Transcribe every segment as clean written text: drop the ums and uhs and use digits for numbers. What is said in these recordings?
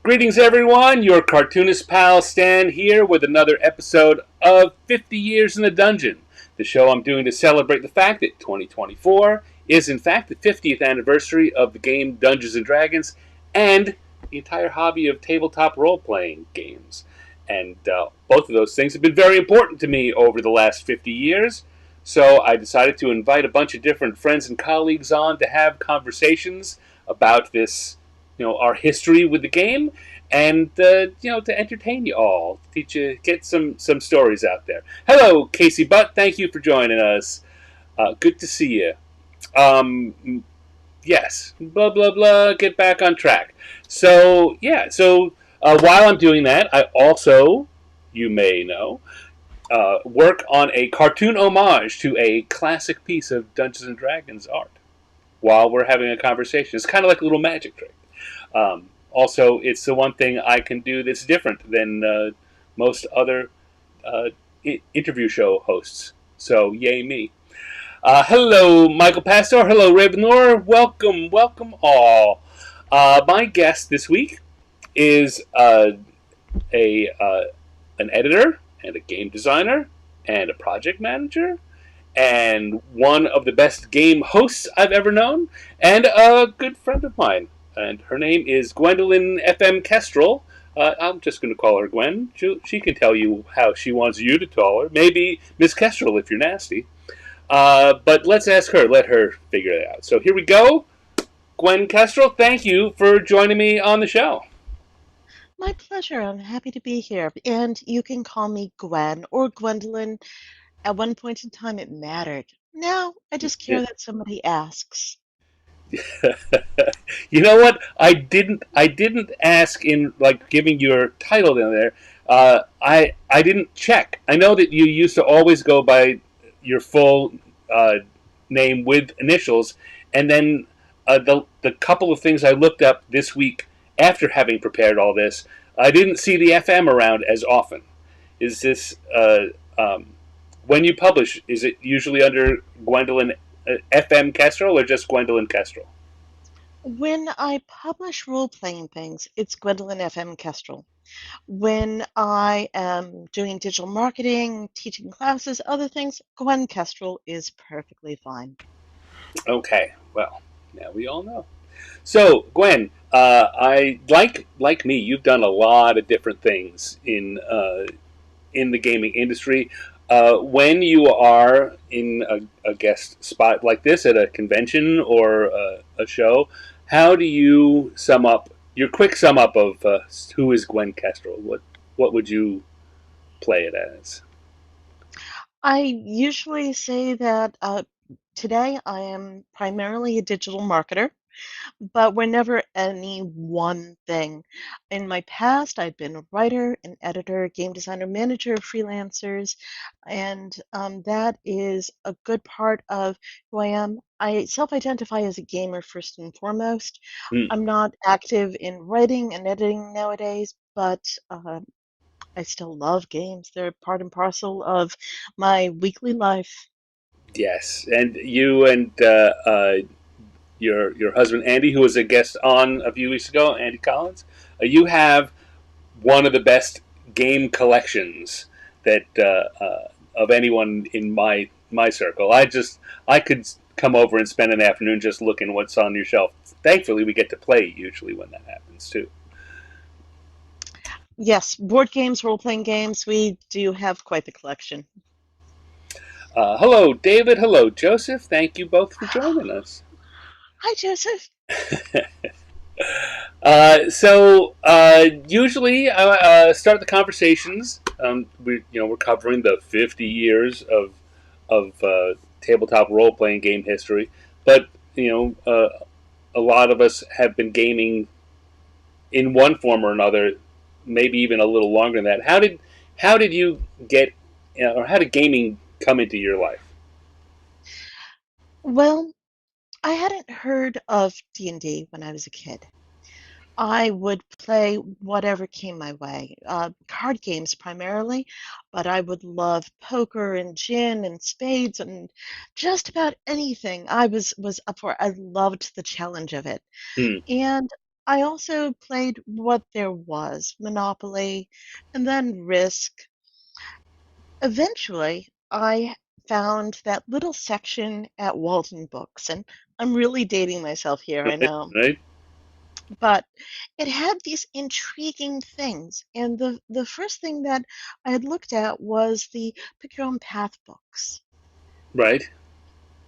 Greetings, everyone. Your cartoonist pal Stan here with another episode of 50 Years in the Dungeon, the show I'm doing to celebrate the fact that 2024 is, in fact, the 50th anniversary of the game Dungeons and Dragons and the entire hobby of tabletop role playing games. And both of those things have been very important to me over the last 50 years. So I decided to invite a bunch of different friends and colleagues on to have conversations about this, our history with the game, and to entertain you all, teach you, get some stories out there. Hello, Casey Butt. Thank you for joining us. Good to see you. Yes, blah blah blah. Get back on track. So yeah. While I'm doing that, I also, you may know, work on a cartoon homage to a classic piece of Dungeons and Dragons art while we're having a conversation. It's kind of like a little magic trick. Also, it's the one thing I can do that's different than most other interview show hosts. So, yay me. Hello, Michael Pastor. Hello, Ravenor. Welcome all. My guest this week is a an editor and a game designer and a project manager and one of the best game hosts I've ever known, and a good friend of mine. And her name is Gwendolyn F.M. Kestrel. I'm just going to call her Gwen. She can tell you how she wants you to call her. Maybe Miss Kestrel if you're nasty. But let's ask her. Let her figure it out. So here we go. Gwen Kestrel, thank you for joining me on the show. My pleasure. I'm happy to be here. And you can call me Gwen or Gwendolyn. At one point in time, it mattered. Now, I just care that somebody asks. You know what? I didn't ask in like giving your title in there. I didn't check. I know that you used to always go by your full uh, name with initials, and then the couple of things I looked up this week after having prepared all this, I didn't see the FM around as often. Is this when you publish? Is it usually under Gwendolyn FM Kestrel or just Gwendolyn Kestrel? When I publish role-playing things, it's Gwendolyn F.M. Kestrel. When I am doing digital marketing, teaching classes, other things, Gwen Kestrel is perfectly fine. Okay, well, now we all know. So, Gwen, I like me. You've done a lot of different things in the gaming industry. When you are in a guest spot like this at a convention or a show, how do you sum up your quick sum up of who is Gwen Kestrel? What would you play it as? I usually say that today I am primarily a digital marketer. But we're never any one thing. In my past, I've been a writer, an editor, game designer, manager of freelancers, and that is a good part of who I am. I self-identify as a gamer first and foremost. Hmm. I'm not active in writing and editing nowadays, but I still love games. They're part and parcel of my weekly life. Yes, and you and your husband Andy, who was a guest on a few weeks ago, Andy Collins, you have one of the best game collections that of anyone in my circle. I could come over and spend an afternoon just looking what's on your shelf. Thankfully, we get to play usually when that happens too. Yes, board games, role-playing games, we do have quite the collection. Hello, David. Hello, Joseph. Thank you both for joining us. Hi, Joseph. Usually, start the conversations. We're covering the 50 years of tabletop role playing game history, but a lot of us have been gaming in one form or another, maybe even a little longer than that. How did you get, or how did gaming come into your life? Well, I hadn't heard of D&D when I was a kid. I would play whatever came my way, card games primarily, but I would love poker and gin and spades and just about anything I was up for. I loved the challenge of it. Hmm. I also played what there was, Monopoly, and then Risk. Eventually, I found that little section at Walden Books, and I'm really dating myself here, I Right, know, right, but it had these intriguing things. And the first thing that I had looked at was the Pick Your Own Path books. right.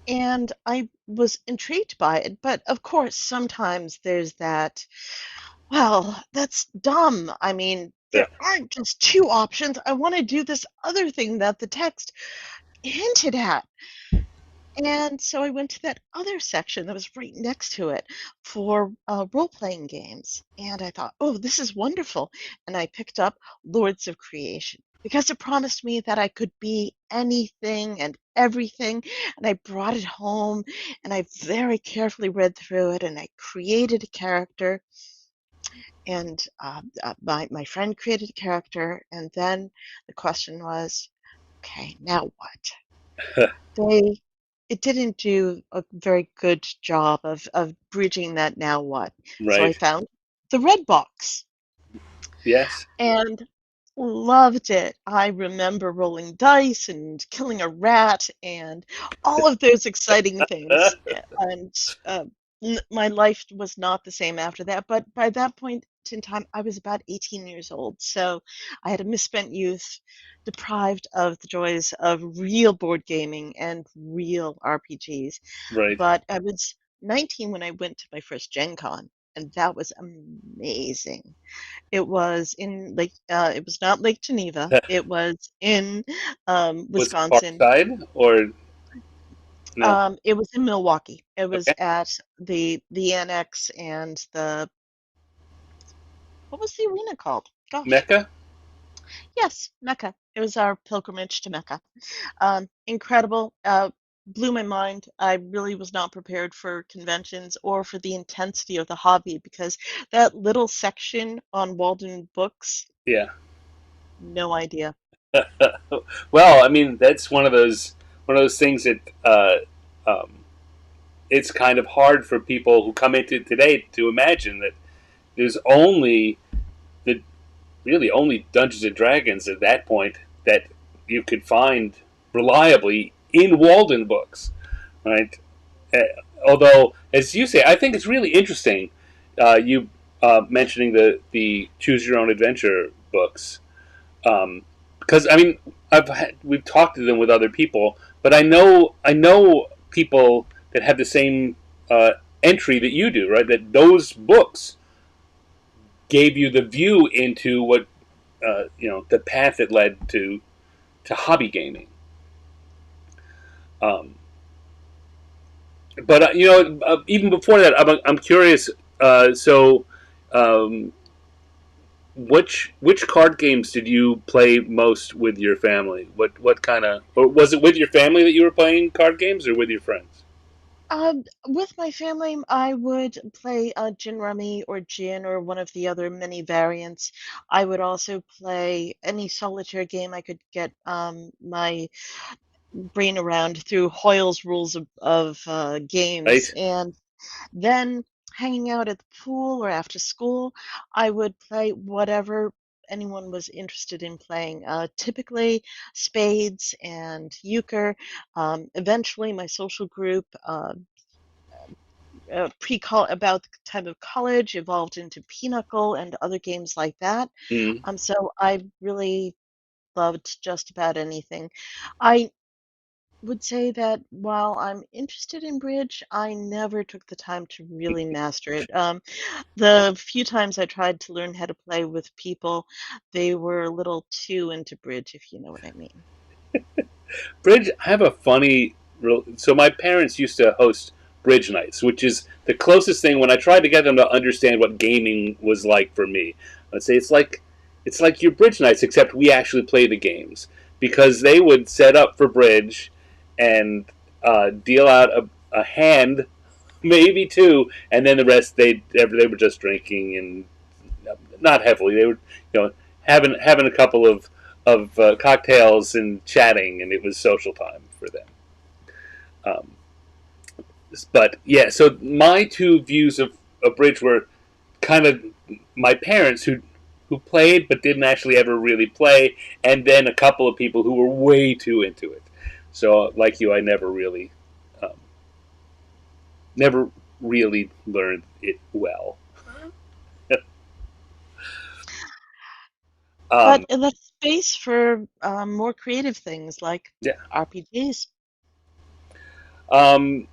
And I was intrigued by it, but of course, sometimes there's that, well, that's dumb. I mean, Yeah, there aren't just two options. I want to do this other thing that the text hinted at. And so I went to that other section that was right next to it for role-playing games. And I thought, oh, this is wonderful. And I picked up Lords of Creation because it promised me that I could be anything and everything. And I brought it home and I very carefully read through it and I created a character. And my friend created a character. And then the question was, okay, now what? They it didn't do a very good job of bridging that now what. So I right. found the red box Yes. and loved it. I remember rolling dice and killing a rat and all of those exciting things. And my life was not the same after that. But by that point in time, I was about 18 years old. So I had a misspent youth, deprived of the joys of real board gaming and real RPGs. Right. But I was 19 when I went to my first Gen Con, and that was amazing. It was not Lake Geneva. It was in Was it Wisconsin. Parkside or no? It was in Milwaukee. It was Okay. at the annex and the what was the arena called? Gosh. Mecca? Yes, Mecca. It was our pilgrimage to Mecca. Incredible. Blew my mind. I really was not prepared for conventions or for the intensity of the hobby because that little section on Walden Books, Yeah. no idea. Well, I mean, that's one of those things that um, it's kind of hard for people who come into it today to imagine that there's only the really only Dungeons and Dragons at that point that you could find reliably in Walden books, right? Uh, Although, as you say, I think it's really interesting. You mentioning the Choose Your Own Adventure books, because I mean, we've talked to them with other people, but I know people that have the same entry that you do, right? That those books gave you the view into what the path that led to hobby gaming. Um, but even before that, I'm curious. So, um, which card games did you play most with your family? What kind of, or was it with your family that you were playing card games, or with your friends? With my family, I would play Gin Rummy or Gin or one of the other many variants. I would also play any solitaire game I could get my brain around through Hoyle's rules of games. Right? And then hanging out at the pool or after school, I would play whatever anyone was interested in playing. Typically, spades and euchre. Eventually, my social group. About the time of college evolved into pinochle and other games like that. Mm. So I really loved just about anything. I would say that while I'm interested in bridge, I never took the time to really master it. The few times I tried to learn how to play with people, they were a little too into bridge, if you know what I mean. Bridge. I have a funny. So my parents used to host bridge nights, which is the closest thing when I tried to get them to understand what gaming was like for me. I'd say it's like your bridge nights, except we actually play the games because they would set up for bridge and deal out a hand, maybe two, and then the rest they were just drinking and not heavily. They were having a couple of cocktails and chatting, and it was social time for them. Um, but yeah, so my two views of bridge were kind of my parents who played but didn't actually ever really play, and then a couple of people who were way too into it. So, like you, I um, never really learned it well. But um, it left space for more creative things like yeah. RPGs. Um,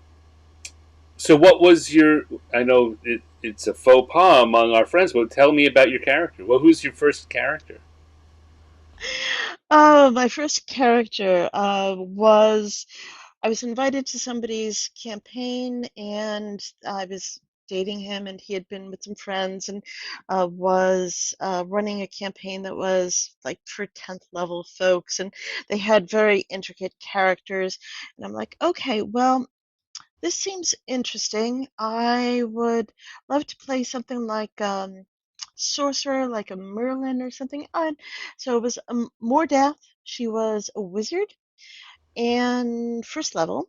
so, what was your? I know it's a faux pas among our friends, but tell me about your character. Well, who's your first character? Oh, my first character was I was invited to somebody's campaign, and I was dating him, and he had been with some friends, and was running a campaign that was like for 10th level folks, and they had very intricate characters. And I'm like, okay, well, this seems interesting. I would love to play something like sorcerer, like a Merlin or something. So it was more death. She was a wizard and first level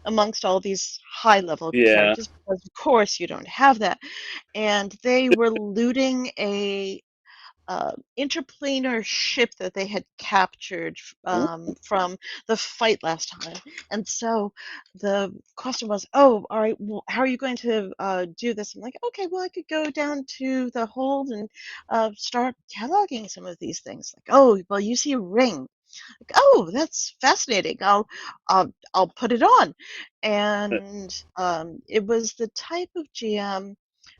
amongst all these high level Yeah. characters because of course you don't have that. And they were looting a interplanar ship that they had captured from the fight last time. And so the question was, oh, all right, well, how are you going to do this? I'm like, okay, well, I could go down to the hold and start cataloging some of these things. Like, oh, well, you see a ring. Like, oh, that's fascinating. I'll put it on. And it was the type of GM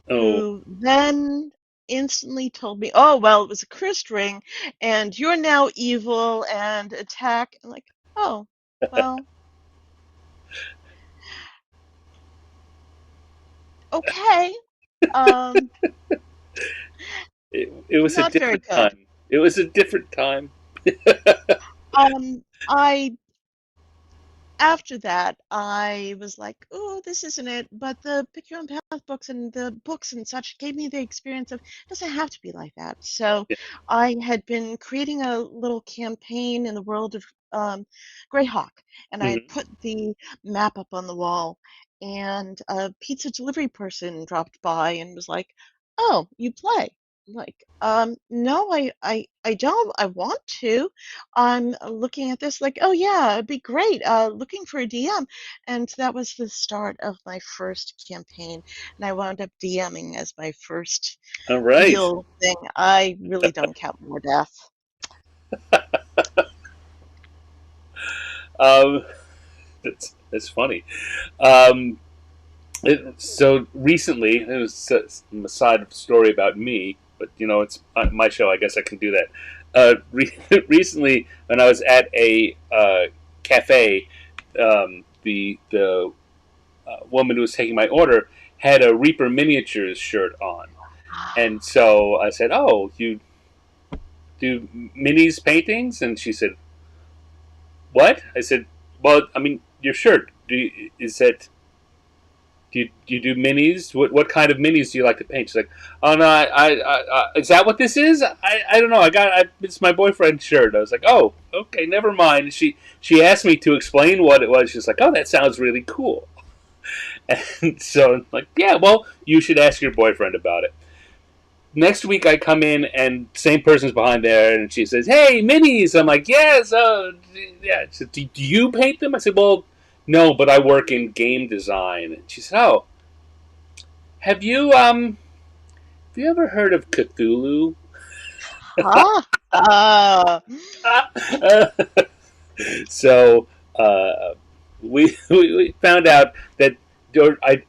Oh. who then instantly told me, "Oh, well, it was a cursed ring, and you're now evil and attack." I'm like, "Oh, well, okay." Um, It was a not very different good. time. It was a different time. I After that, I was like, "Oh, this isn't it." But the Pick Your Own Path books and the books and such gave me the experience of it doesn't have to be like that. So Yeah. I had been creating a little campaign in the world of Greyhawk, and I had Hmm. put the map up on the wall, and a pizza delivery person dropped by and was like, "Oh, you play?" I'm like, no, I don't. I want to. I'm looking at this like, oh yeah, it'd be great. Looking for a DM, and that was the start of my first campaign, and I wound up DMing as my first All right. real thing. I really don't count more death. Um, that's funny. Um, so recently, it was a side story about me, but it's my show. I guess I can do that. Recently, when I was at a cafe, the woman who was taking my order had a Reaper Miniatures shirt on, and so I said, "Oh, you do minis paintings?" And she said, "What?" I said, "Well, I mean, your shirt. Is that do you do minis? What kind of minis do you like to paint?" She's like, "Oh no, is that what this is? I don't know. It's my boyfriend's shirt." I was like, "Oh, okay, never mind." She asked me to explain what it was. She's like, "Oh, that sounds really cool." And so, like, yeah, well, you should ask your boyfriend about it. Next week, I come in and same person's behind there, and she says, "Hey, minis." I'm like, "Yes, yeah." She said, "Do you paint them?" I said, "Well, no, but I work in game design." And she said, "Oh, have you ever heard of Cthulhu?" Huh? So uh, we found out that I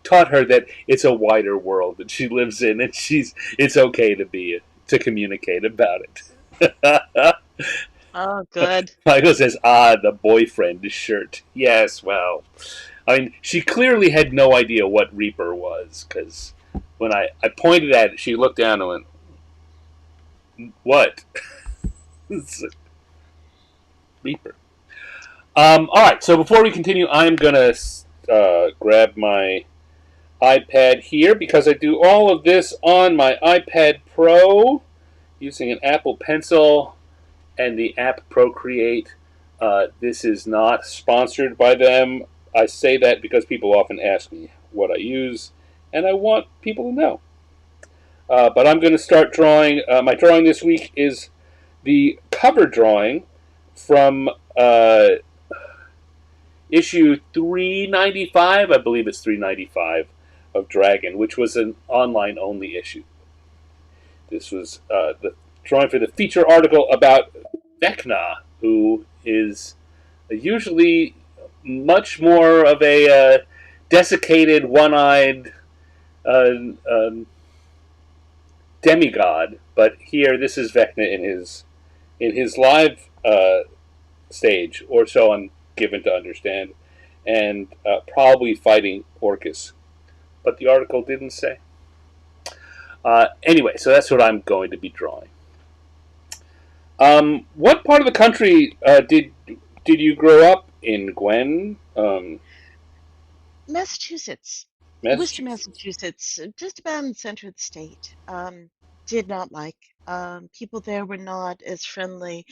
taught her that it's a wider world that she lives in, and it's okay to communicate about it. Oh, good. Michael says, the boyfriend shirt. Yes, well, I mean, she clearly had no idea what Reaper was, because when I pointed at it, she looked down and went, "What?" It's Reaper. All right, so before we continue, I'm going to grab my iPad here because I do all of this on my iPad Pro using an Apple Pencil and the app Procreate. This is not sponsored by them. I say that because people often ask me what I use, and I want people to know. But I'm going to start drawing. My drawing this week is the cover drawing from issue 395. I believe it's 395 of Dragon, which was an online only issue. This was the drawing for the feature article about Vecna, who is usually much more of a desiccated, one-eyed uh, uh, demigod, but here this is Vecna in his live stage, or so I'm given to understand, and probably fighting Orcus. But the article didn't say. Anyway, so that's what I'm going to be drawing. What part of the country did you grow up in, Gwen? Massachusetts, Worcester, Massachusetts. Massachusetts, just about in the center of the state. Did not like. People there were not as friendly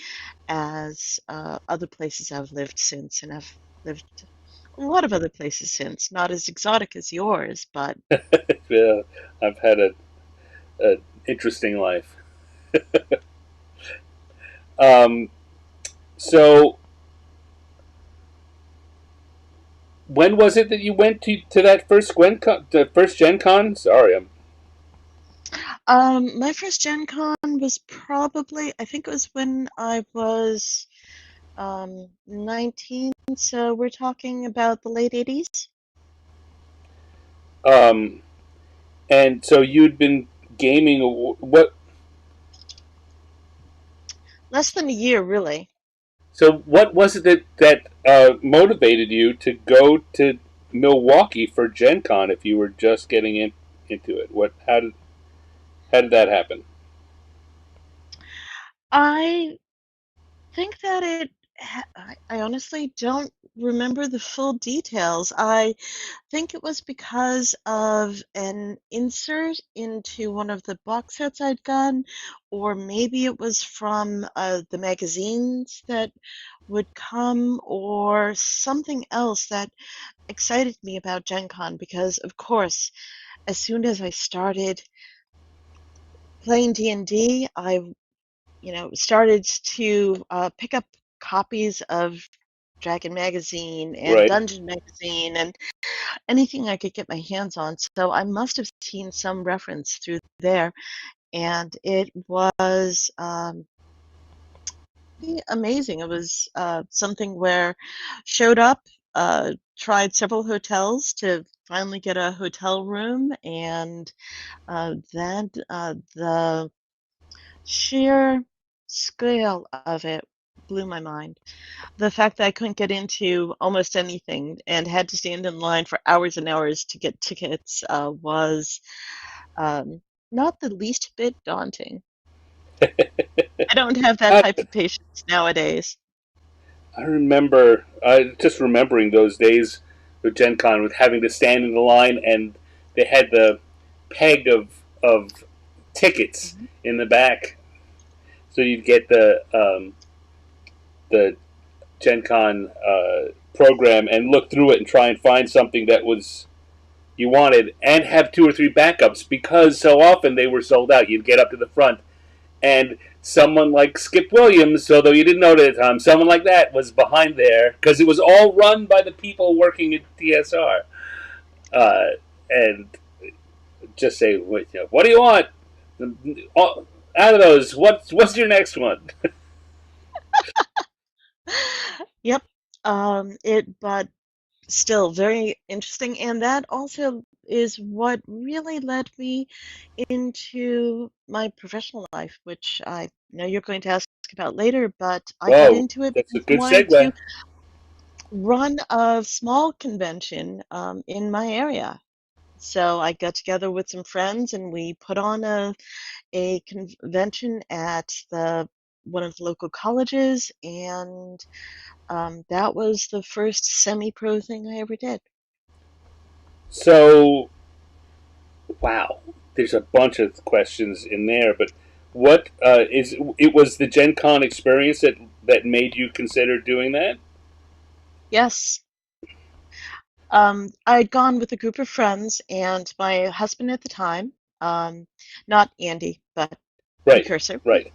as other places I've lived since, and I've lived a lot of other places since. Not as exotic as yours, but Yeah, I've had a interesting life. Um, so when was it that you went to that first the first Gen Con? Sorry, I'm my first Gen Con was probably, I think it was when I was 19, so we're talking about the late 80s. um, and so you'd been gaming. What? Less than a year, really. So what was it that motivated you to go to Milwaukee for Gen Con if you were just getting into it? What? How did that happen? I think that I honestly don't remember the full details. I think it was because of an insert into one of the box sets I'd gotten, or maybe it was from the magazines that would come, or something else that excited me about Gen Con, because, of course, as soon as I started playing D&D, I started to pick up copies of Dragon Magazine and Right. Dungeon Magazine and anything I could get my hands on. So I must have seen some reference through there, and it was pretty amazing. It was something where showed up, tried several hotels to finally get a hotel room, and then the sheer scale of it blew my mind. The fact that I couldn't get into almost anything and had to stand in line for hours and hours to get tickets was um, not the least bit daunting. I don't have that I, type of patience nowadays. I remember just remembering those days with Gen Con with having to stand in the line and they had the peg of tickets Mhm. in the back, so you'd get the Gen Con program and look through it and try and find something that was you wanted and have two or three backups because so often they were sold out. You'd get up to the front and someone like Skip Williams, although you didn't know it at the time, someone like that was behind there because it was all run by the people working at TSR. And just say, what do you want? Out of those, what's your next one? Yep. But still very interesting. And that also is what really led me into my professional life, which I know you're going to ask about later, but I got Whoa, into it that's a because I good wanted to segue. run a small convention in my area. So I got together with some friends and we put on a convention at the one of the local colleges, and that was the first semi-pro thing I ever did. So, wow, there's a bunch of questions in there, but what is it was the Gen Con experience that made you consider doing that? Yes. I'd gone with a group of friends and my husband at the time, um, not Andy, but Right, precursor. right.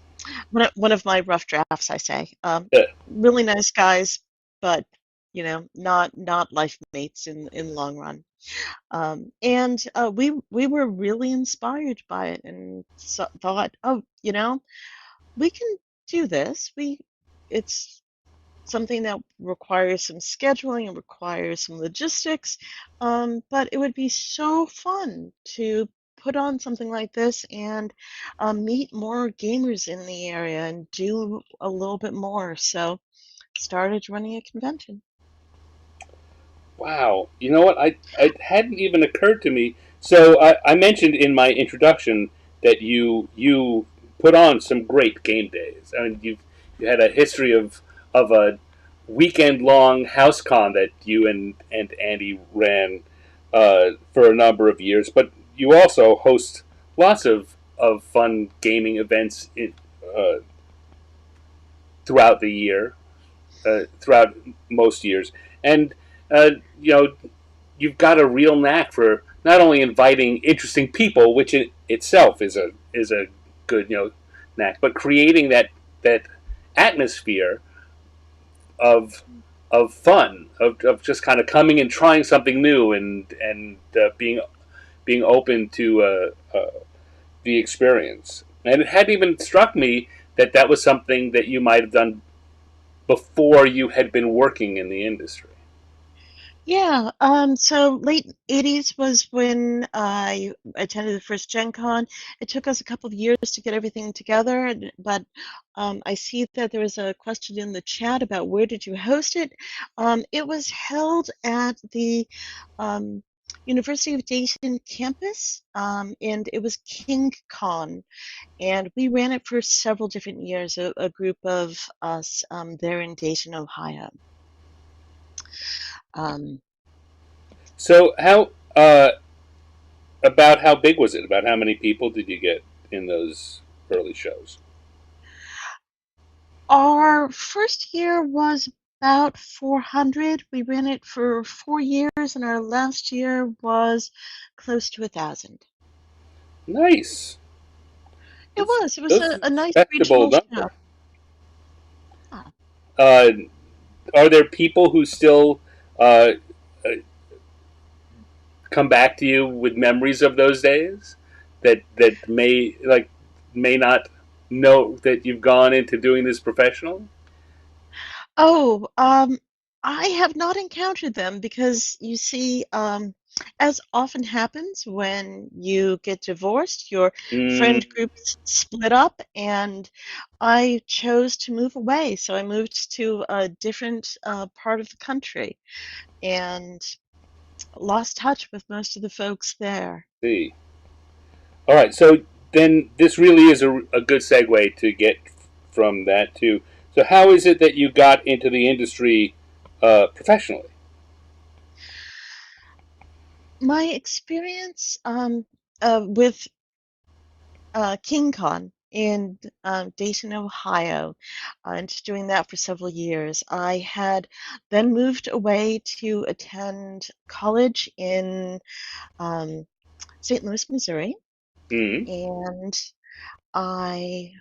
One of my rough drafts, I say. Yeah. Really nice guys, but not life mates in the long run. And we were really inspired by it and thought, oh, we can do this. We it's something that requires some scheduling and requires some logistics, but it would be so fun to put on something like this and meet more gamers in the area and do a little bit more. So started running a convention. Wow. You know what? It hadn't even occurred to me. So I mentioned in my introduction that you put on some great game days. I mean, you had a history of a weekend long house con that you and Andy ran for a number of years, but you also host lots of fun gaming events throughout the year, throughout most years, and uh, you know you've got a real knack for not only inviting interesting people, which in itself is a good knack, but creating that atmosphere of of fun, of just kind of coming and trying something new and being open to the experience. And it hadn't even struck me that that was something that you might have done before you had been working in the industry. Yeah, so late 80s was when I attended the first Gen Con. It took us a couple of years to get everything together, but I see that there was a question in the chat about where did you host it. It was held at the um, University of Dayton campus, and it was King Con, and we ran it for several different years, a group of us there in Dayton, Ohio. Um, So how about how big was it? About how many people did you get in those early shows? Our first year was about 400. We ran it for 4 years, and our last year was close to 1,000. Nice. It That's, was. It was that's a a nice respectable regional number. show. Ah. Uh, are there people who still uh, uh, come back to you with memories of those days that may not know that you've gone into doing this professionally? Oh, I have not encountered them because you see, as often happens when you get divorced, your friend Mm, groups split up, and I chose to move away. So I moved to a different part of the country and lost touch with most of the folks there. see. All right, so then this really is a good segue to get from that to. So, how is it that you got into the industry professionally? My experience with KingCon in Dayton, Ohio, and doing that for several years. I had then moved away to attend college in um, St. Louis, Missouri, Mm, and I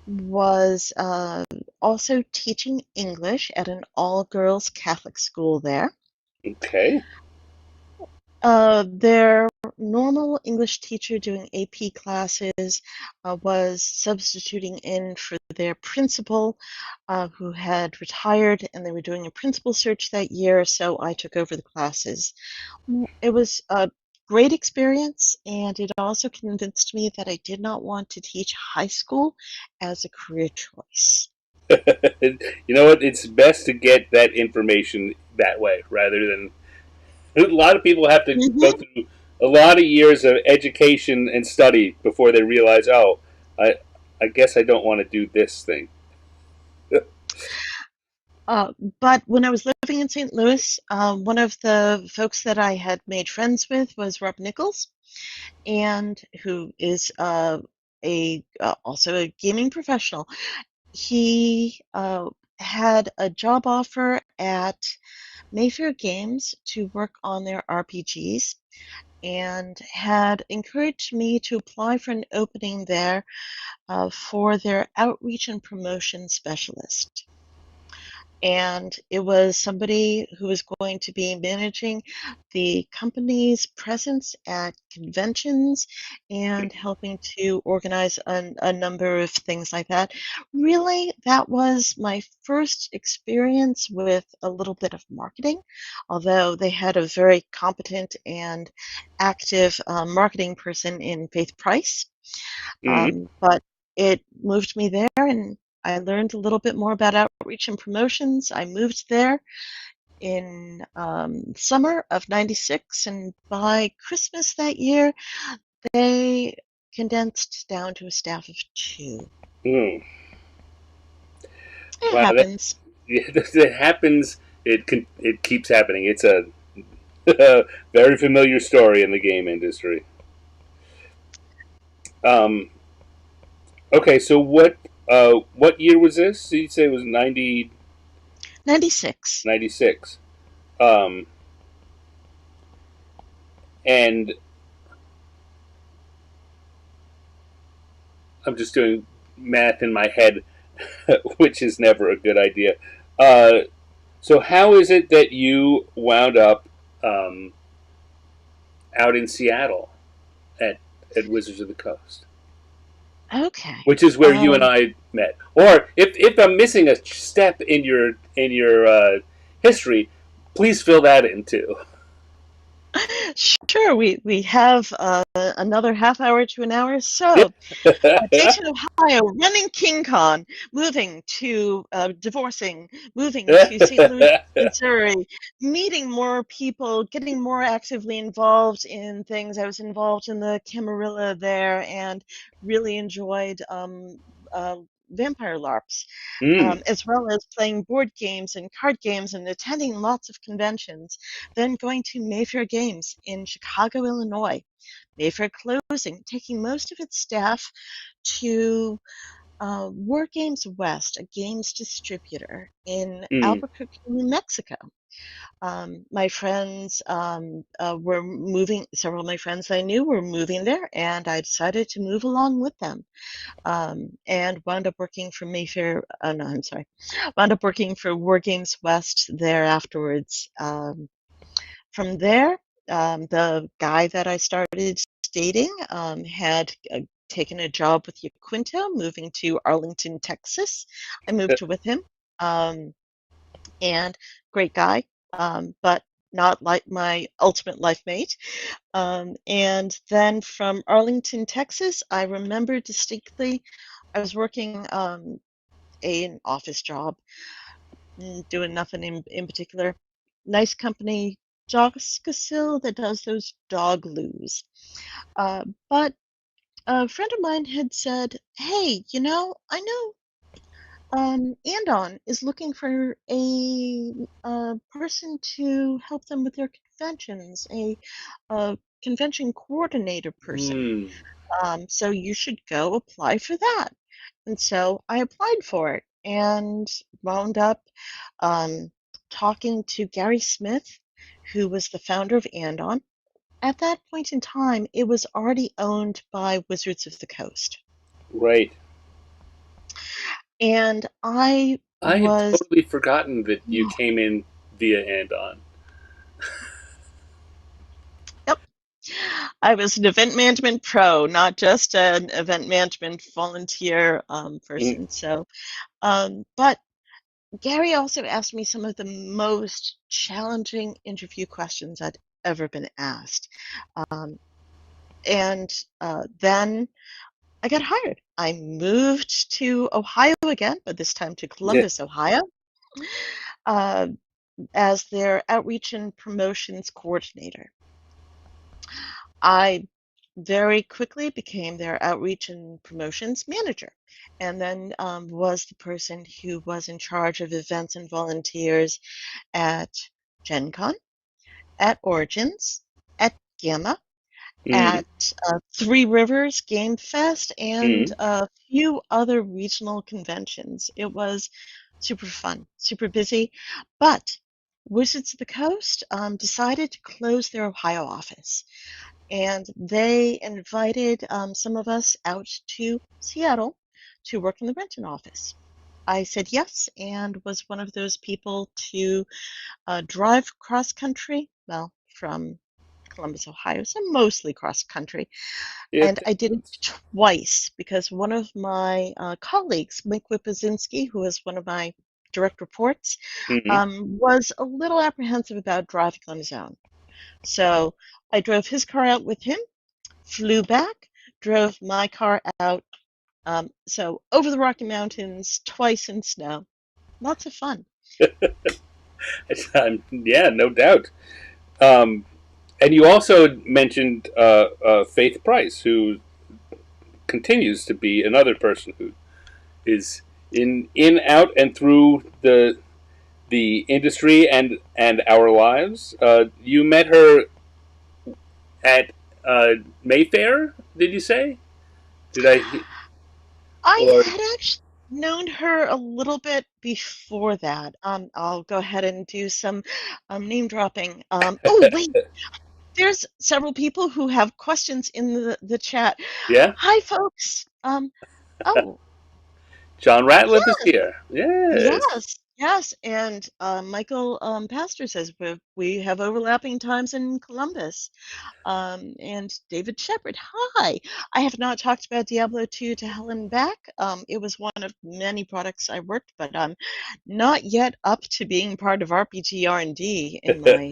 was also teaching English at an all-girls Catholic school there. okay. Their normal English teacher doing AP classes was substituting in for their principal, who had retired, and they were doing a principal search that year, so I took over the classes. It was a great experience, and it also convinced me that I did not want to teach high school as a career choice. You know what? It's best to get that information that way rather than a lot of people have to go Mhm. through a lot of years of education and study before they realize, oh, I guess I don't want to do this thing. Uh, but when I was living in St. Louis, one of the folks that I had made friends with was Rob Nichols, and who is a also a gaming professional. He had a job offer at Mayfair Games to work on their RPGs and had encouraged me to apply for an opening there for their outreach and promotion specialist. And it was somebody who was going to be managing the company's presence at conventions and helping to organize a number of things like that. Really, that was my first experience with a little bit of marketing, although they had a very competent and active marketing person in Faith Price. Mm. But it moved me there, and I learned a little bit more about outreach and promotions. I moved there in summer of '96, and by Christmas that year, they condensed down to a staff of two. Mm. It Wow, that, happens. yeah, that happens. It keeps happening. It's a very familiar story in the game industry. Um, okay, so what year was this? You'd say it was '96. 96. Um, and I'm just doing math in my head, which is never a good idea. Uh, so how is it that you wound up um, out in Seattle at Wizards of the Coast, Okay. which is where you and I met? Or if I'm missing a step in your history, please fill that in too. Sure, we have another half hour to an hour. So, Dayton, Ohio, running King Con, moving to divorcing, moving to St. Louis, Missouri, meeting more people, getting more actively involved in things. I was involved in the Camarilla there and really enjoyed vampire LARPs, Mm, as well as playing board games and card games and attending lots of conventions. Then going to Mayfair Games in Chicago, Illinois. Mayfair closing, taking most of its staff to War Games West, a games distributor in mm, Albuquerque, New Mexico. My friends were moving, several of my friends I knew were moving there, and I decided to move along with them and wound up working for Mayfair. No, I'm sorry, wound up working for War Games West there afterwards. From there, the guy that I started dating had taken a job with Yaquinto, moving to Arlington, Texas. I moved with him, um, and great guy, but not like my ultimate life mate. And then from Arlington, Texas, I remember distinctly I was working an office job, doing nothing in particular. Nice company, Jogskasil, that does those dog loos. But a friend of mine had said, "Hey, I know Andon is looking for a person to help them with their conventions, a convention coordinator person. mm. So you should go apply for that." And so I applied for it and wound up um, talking to Gary Smith, who was the founder of Andon. At that point in time, it was already owned by Wizards of the Coast. Right. And I I had was, totally forgotten that you came in via Andon. yep, I was an event management pro, not just an event management volunteer Mm, person. So, but Gary also asked me some of the most challenging interview questions I'd ever been asked. Um, and then I got hired. I moved to Ohio again, but this time to yeah, Columbus, Ohio, uh, as their outreach and promotions coordinator. I very quickly became their outreach and promotions manager, and then was the person who was in charge of events and volunteers at Gen Con, at Origins, at Gamma, mm, at Three Rivers Game Fest, and mm. a few other regional conventions. It was super fun, super busy. But Wizards of the Coast decided to close their Ohio office, and they invited some of us out to Seattle to work in the Renton office. I said yes and was one of those people to drive cross country, well, from Columbus, Ohio, so mostly cross country. And It. I did it twice because one of my colleagues, Mike Wipazinski, who is one of my direct reports, Mhm. was a little apprehensive about driving on his own. So I drove his car out with him, flew back, drove my car out. So over the Rocky Mountains, twice in snow. Lots of fun. Yeah, no doubt. Um, and you also mentioned Faith Price, who continues to be another person who is in out and through the industry and our lives. You met her at Mayfair, did you say? Did I? I Or had actually known her a little bit before that. I'll go ahead and do some name dropping. Oh, wait, there's several people who have questions in the chat. yeah, Hi, folks. Oh, John Ratliff is yes, here. Yes. yes, yes. And Michael Pastor says we have overlapping times in Columbus. And David Shepard, hi. I have not talked about Diablo 2 to Helen back. It was one of many products I worked, but not yet up to being part of RPG R&D in my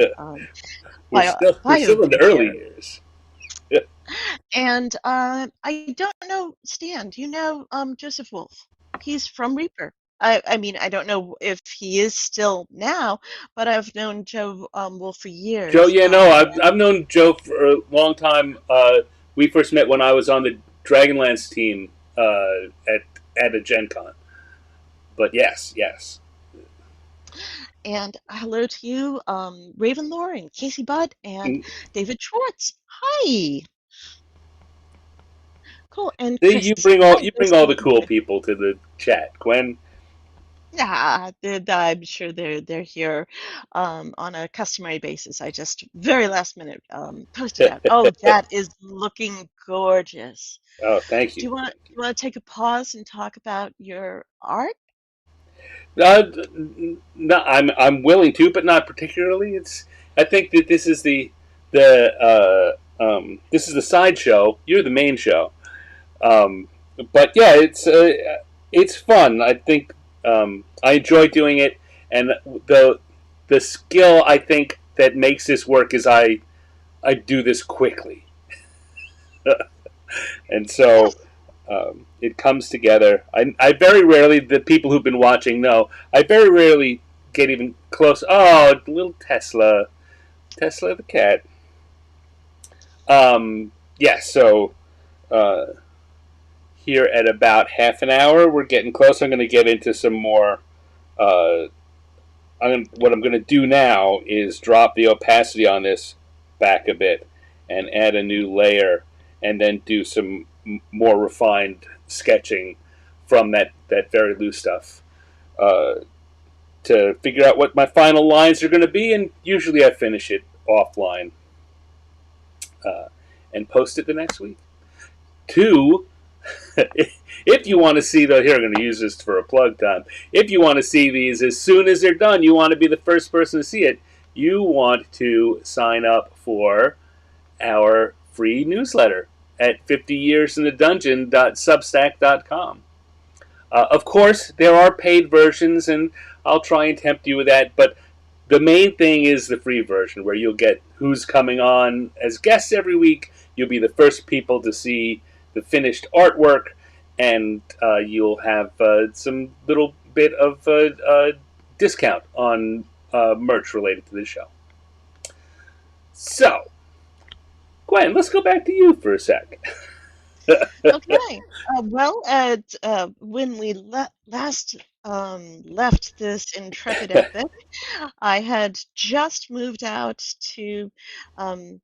we're still bio in the early career. years. And I don't know, Stan, do you know Joseph Wolf? He's from Reaper. I mean, I don't know if he is still now, but I've known Joe Wolf for Joe, years. yeah, no, I've known Joe for a long time. We first met when I was on the Dragonlance team at a Gen Con. But yes, yes. And hello to you, Raven Lauren, Casey Budd, and David Schwartz. Hi. Cool. And See, Chris. you bring all Hi, you nice bring to all meet the you cool too. people to the chat, Gwen. Yeah, I'm sure they're here on a customary basis. I just very last minute posted out. Oh, that is looking gorgeous. Oh, thank you. Do you want to take a pause and talk about your art? Uh, no, I'm willing to, but not particularly. I think that this is the sideshow. You're the main show. Um, but yeah, it's fun. I think I enjoy doing it, and the skill I think that makes this work is I do this quickly, and so Yes. it comes together. I very rarely, the people who've been watching know, I very rarely get even close. Oh, little Tesla the cat. Yeah, so uh, here at about half an hour, we're getting close. I'm going to get into some more. Uh, what I'm going to do now is drop the opacity on this back a bit and add a new layer, and then do some more refined sketching from that very loose stuff uh, to figure out what my final lines are going to be. And usually I finish it offline uh, and post it the next week. Two, if you want to see the here, I'm going to use this for a plug time. If you want to see these as soon as they're done, you want to be the first person to see it. You want to sign up for our free newsletter at 50yearsinthedungeon.substack.com. Of course, there are paid versions, and I'll try and tempt you with that. But the main thing is the free version, where you'll get who's coming on as guests every week. You'll be the first people to see the finished artwork, and you'll have some little bit of discount on merch related to the show. So, Gwen, let's go back to you for a sec. Okay. Well, when we last left this intrepid epic, I had just moved out to um,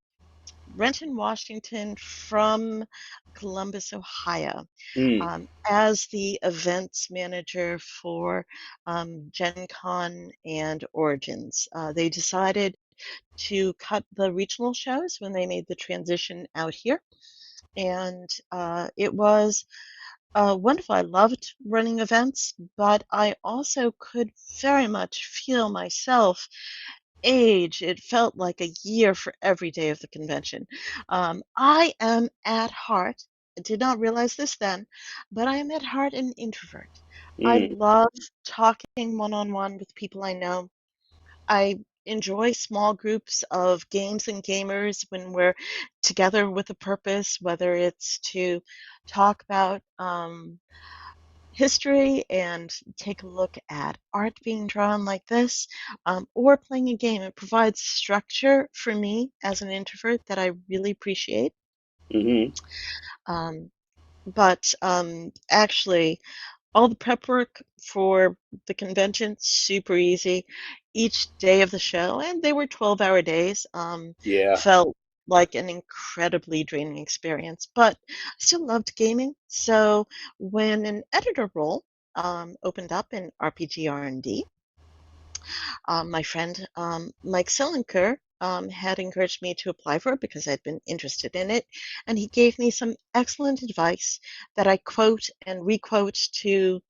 Renton, Washington from Columbus, Ohio, Mm, as the events manager for Gen Con and Origins. They decided to cut the regional shows when they made the transition out here. And it was wonderful. I loved running events, but I also could very much feel myself age. It felt like a year for every day of the convention. I am at heart, I did not realize this then, but I am at heart an introvert. I mm, love talking one on one with people I know. I enjoy small groups of games and gamers when we're together with a purpose, whether it's to talk about history and take a look at art being drawn like this, or playing a game. It provides structure for me as an introvert that I really appreciate. mm-hmm. Um, but actually, all the prep work for the convention, super easy. Each day of the show, and they were 12-hour days, Yeah. felt like an incredibly draining experience, but I still loved gaming. So when an editor role opened up in RPG R&D, my friend Mike Selinker had encouraged me to apply for it because I'd been interested in it, and he gave me some excellent advice that I quote and requote to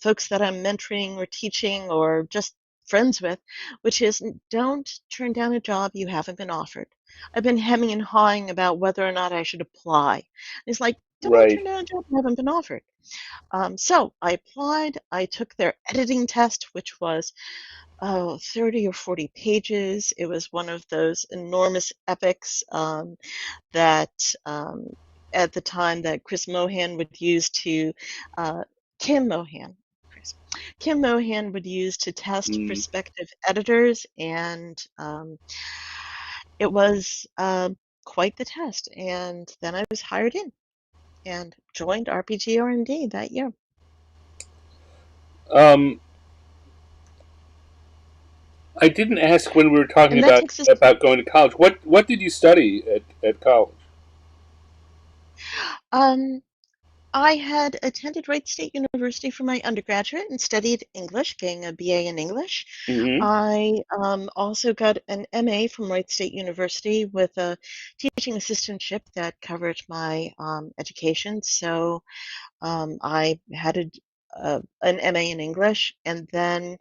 folks that I'm mentoring or teaching or just friends with, which is don't turn down a job you haven't been offered. I've been hemming and hawing about whether or not I should apply. And it's like, don't turn Right. down a job you haven't been offered. So I applied. I took their editing test, which was 30 or 40 pages. It was one of those enormous epics that at the time that Chris Mohan would use to uh, Kim Mohan, Chris, Kim Mohan would use to test Mm. prospective editors, and it was quite the test. And then I was hired in and joined RPG R&D that year. Um, I didn't ask when we were talking And that takes us. about going to college. What did you study at college? Um, I had attended Wright State University for my undergraduate and studied English, getting a BA in English. Mm-hmm. I also got an MA from Wright State University with a teaching assistantship that covered my education. So I had an MA in English, and then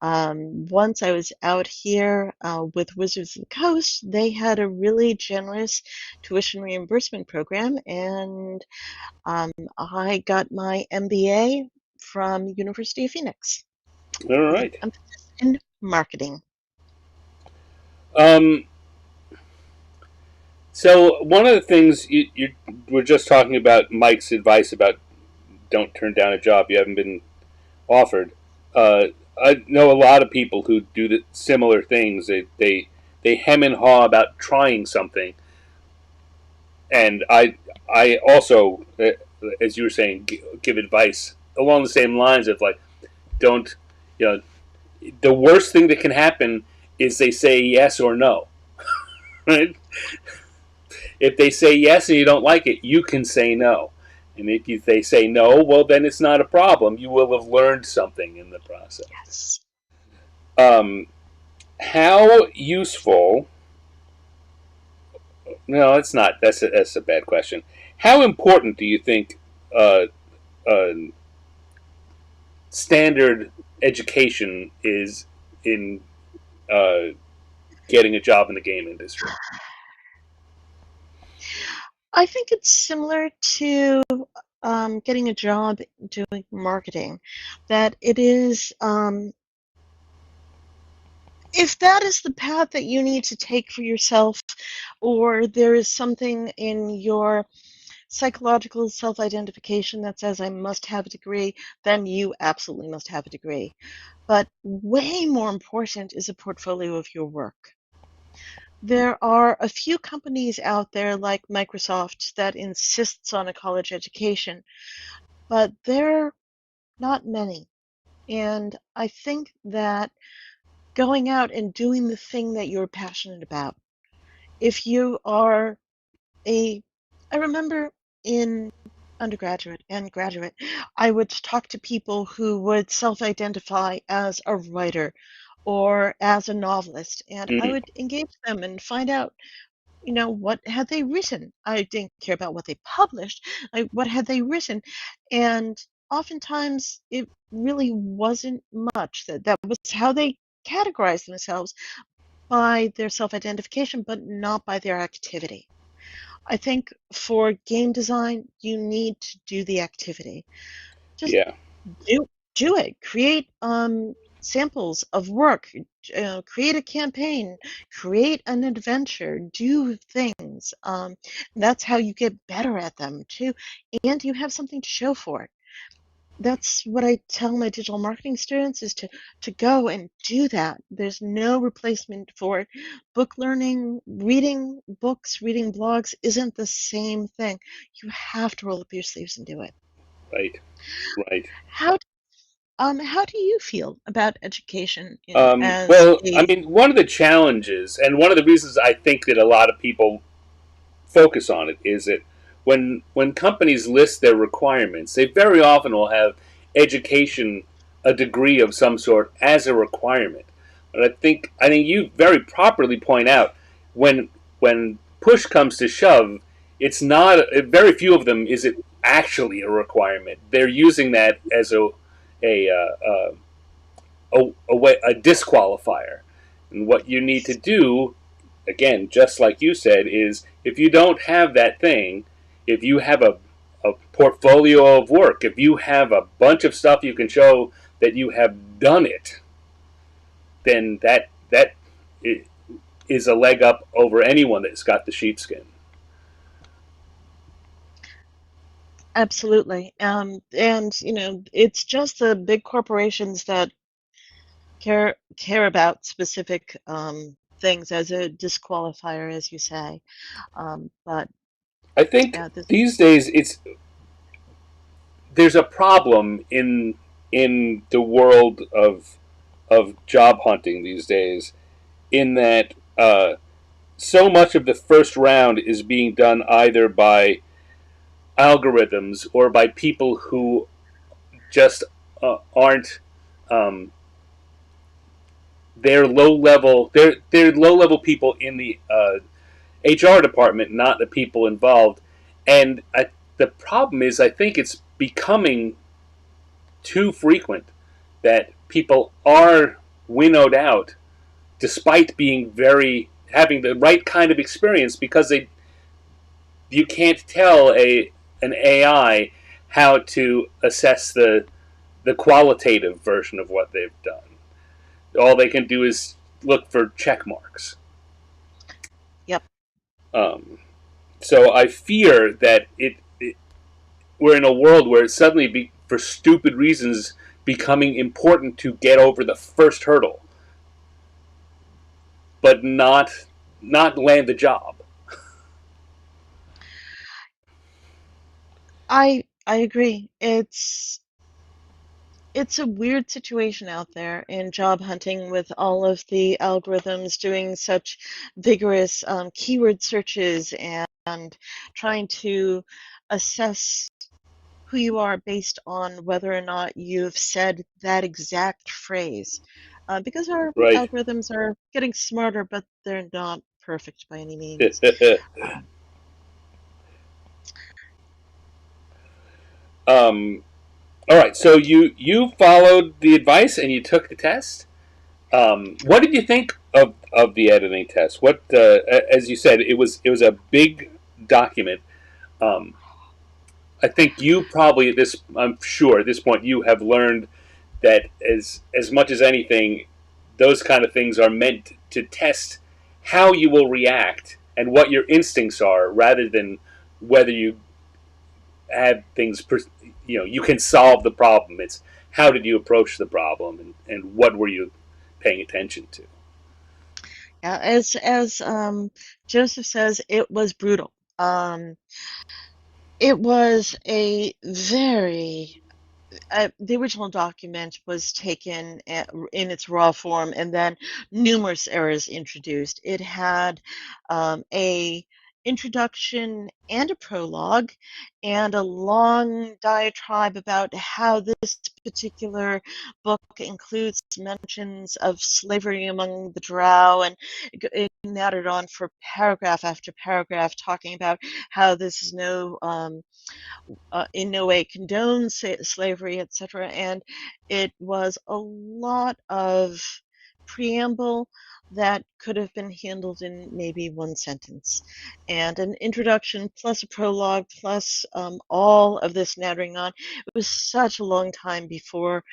once I was out here with Wizards of the Coast, they had a really generous tuition reimbursement program, and I got my MBA from University of Phoenix All with an right. emphasis in marketing. Um, so one of the things you were just talking about Mike's advice about don't turn down a job you haven't been offered. Uh, I know a lot of people who do similar things. They hem and haw about trying something, and I also, as you were saying, give advice along the same lines of like, don't, you know, the worst thing that can happen is they say yes or no, right? If they say yes and you don't like it, you can say no. And if they say no, well, then it's not a problem. You will have learned something in the process. Yes. Um, how useful? No, it's not. That's a bad question. How important do you think uh, uh, standard education is in uh, getting a job in the game industry? I think it's similar to getting a job doing marketing, that it is, if that is the path that you need to take for yourself, or there is something in your psychological self identification that says, I must have a degree, then you absolutely must have a degree. But way more important is a portfolio of your work. There are a few companies out there like Microsoft that insists on a college education, but there are not many. And I think that going out and doing the thing that you're passionate about, if you are a, I remember in undergraduate and graduate, I would talk to people who would self-identify as a writer or as a novelist, and I Mm, would engage them and find out, what had they written? I didn't care about what they published. What had they written? And oftentimes it really wasn't much. That was how they categorized themselves by their self-identification, but not by their activity. I think for game design, you need to do the activity. Just yeah, do do it. Create samples of work. Create a campaign. Create an adventure. Do things. That's how you get better at them too, and you have something to show for it. That's what I tell my digital marketing students is to go and do that. There's no replacement for it. Book learning, reading books, reading blogs isn't the same thing. You have to roll up your sleeves and do it. right, right. How how do you feel about education as Well, I a mean, one of the challenges, and one of the reasons I think that a lot of people focus on it, is that when companies list their requirements, they very often will have education, a degree of some sort, as a requirement. But I think you very properly point out, when push comes to shove, it's not, very few of them is it actually a requirement. They're using that as a disqualifier. And what you need to do, again, just like you said, is if you don't have that thing, if you have a portfolio of work, if you have a bunch of stuff you can show that you have done it, then that is a leg up over anyone that's got the sheepskin. absolutely and it's just the big corporations that care about specific things as a disqualifier, as you say. But I think yeah, this these days there's a problem in the world of job hunting these days, in that so much of the first round is being done either by algorithms or by people who just aren't, um, they're low level people in the HR department, not the people involved. And the problem is, I think it's becoming too frequent that people are winnowed out despite being very having the right kind of experience, because they you can't tell a an AI how to assess the qualitative version of what they've done. All they can do is look for check marks. Yep. Um, so I fear that we're in a world where it's suddenly, for stupid reasons, becoming important to get over the first hurdle, but not land the job. I agree. It's a weird situation out there in job hunting with all of the algorithms doing such vigorous keyword searches and trying to assess who you are based on whether or not you've said that exact phrase. Because our Right. algorithms are getting smarter, but they're not perfect by any means. Uh, um, all right. So you followed the advice and you took the test. What did you think of the editing test? What, as you said, it was a big document. Um, I think you probably, I'm sure at this point, you have learned that as much as anything, those kind of things are meant to test how you will react and what your instincts are, rather than whether you have things. You can solve the problem. It's how did you approach the problem, and what were you paying attention to? yeah, as Joseph says, it was brutal. It was a very the original document was taken in its raw form and then numerous errors introduced. It had a introduction and a prologue, and a long diatribe about how this particular book includes mentions of slavery among the Drow, and it added on for paragraph after paragraph, talking about how this is in no way condones slavery, etc. And it was a lot of preamble that could have been handled in maybe one sentence. And an introduction plus a prologue plus all of this nattering on. It was such a long time before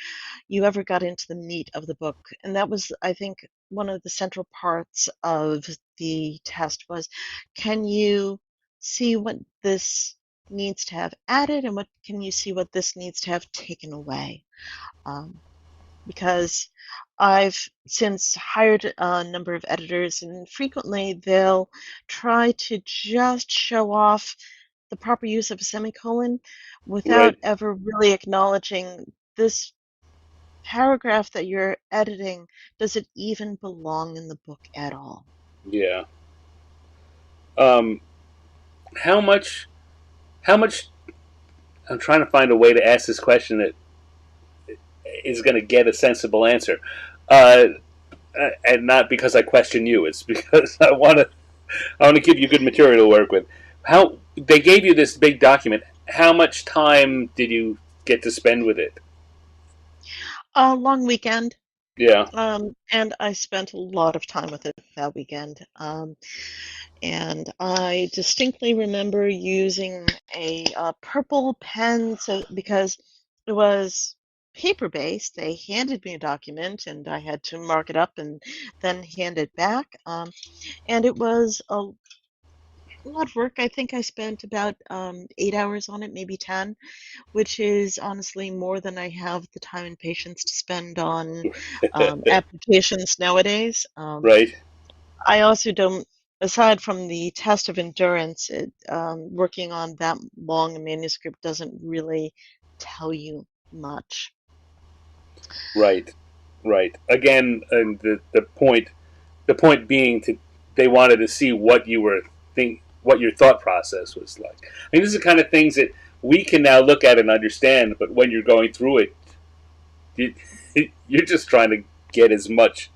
you ever got into the meat of the book. And that was, I think, one of the central parts of the test was, can you see what this needs to have added, and what can you see what this needs to have taken away? Because I've since hired a number of editors, and frequently they'll try to just show off the proper use of a semicolon without Right. ever really acknowledging this paragraph that you're editing. Does it even belong in the book at all? Yeah. Um, how much? How much? I'm trying to find a way to ask this question that is going to get a sensible answer, uh, and not because I question you. It's because I want to give you good material to work with. How they gave you this big document? How much time did you get to spend with it? A long weekend. Yeah. And I spent a lot of time with it that weekend. And I distinctly remember using a purple pen, because it was paper based. They handed me a document, and I had to mark it up and then hand it back. And it was a lot of work. I think I spent about 8 hours on it, maybe 10, which is honestly more than I have the time and patience to spend on applications nowadays. Right. I also don't, aside from the test of endurance, working on that long a manuscript doesn't really tell you much. Right. Right. Again, and the point being to they wanted to see what you were what your thought process was like. I mean, this is the kind of things that we can now look at and understand, but when you're going through it, you, you're just trying to get as much.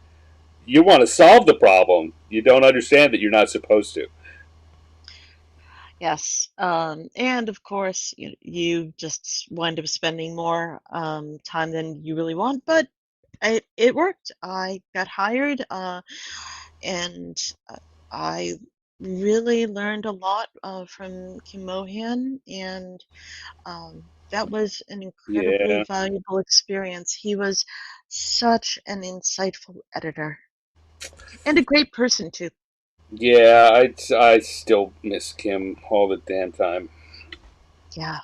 You want to solve the problem. You don't understand that you're not supposed to. Yes, and of course, you just wind up spending more time than you really want, but it worked. I got hired, and I really learned a lot from Kim Mohan, and that was an incredibly Yeah. valuable experience. He was such an insightful editor and a great person too. Yeah, I still miss Kim all the damn time. Yeah.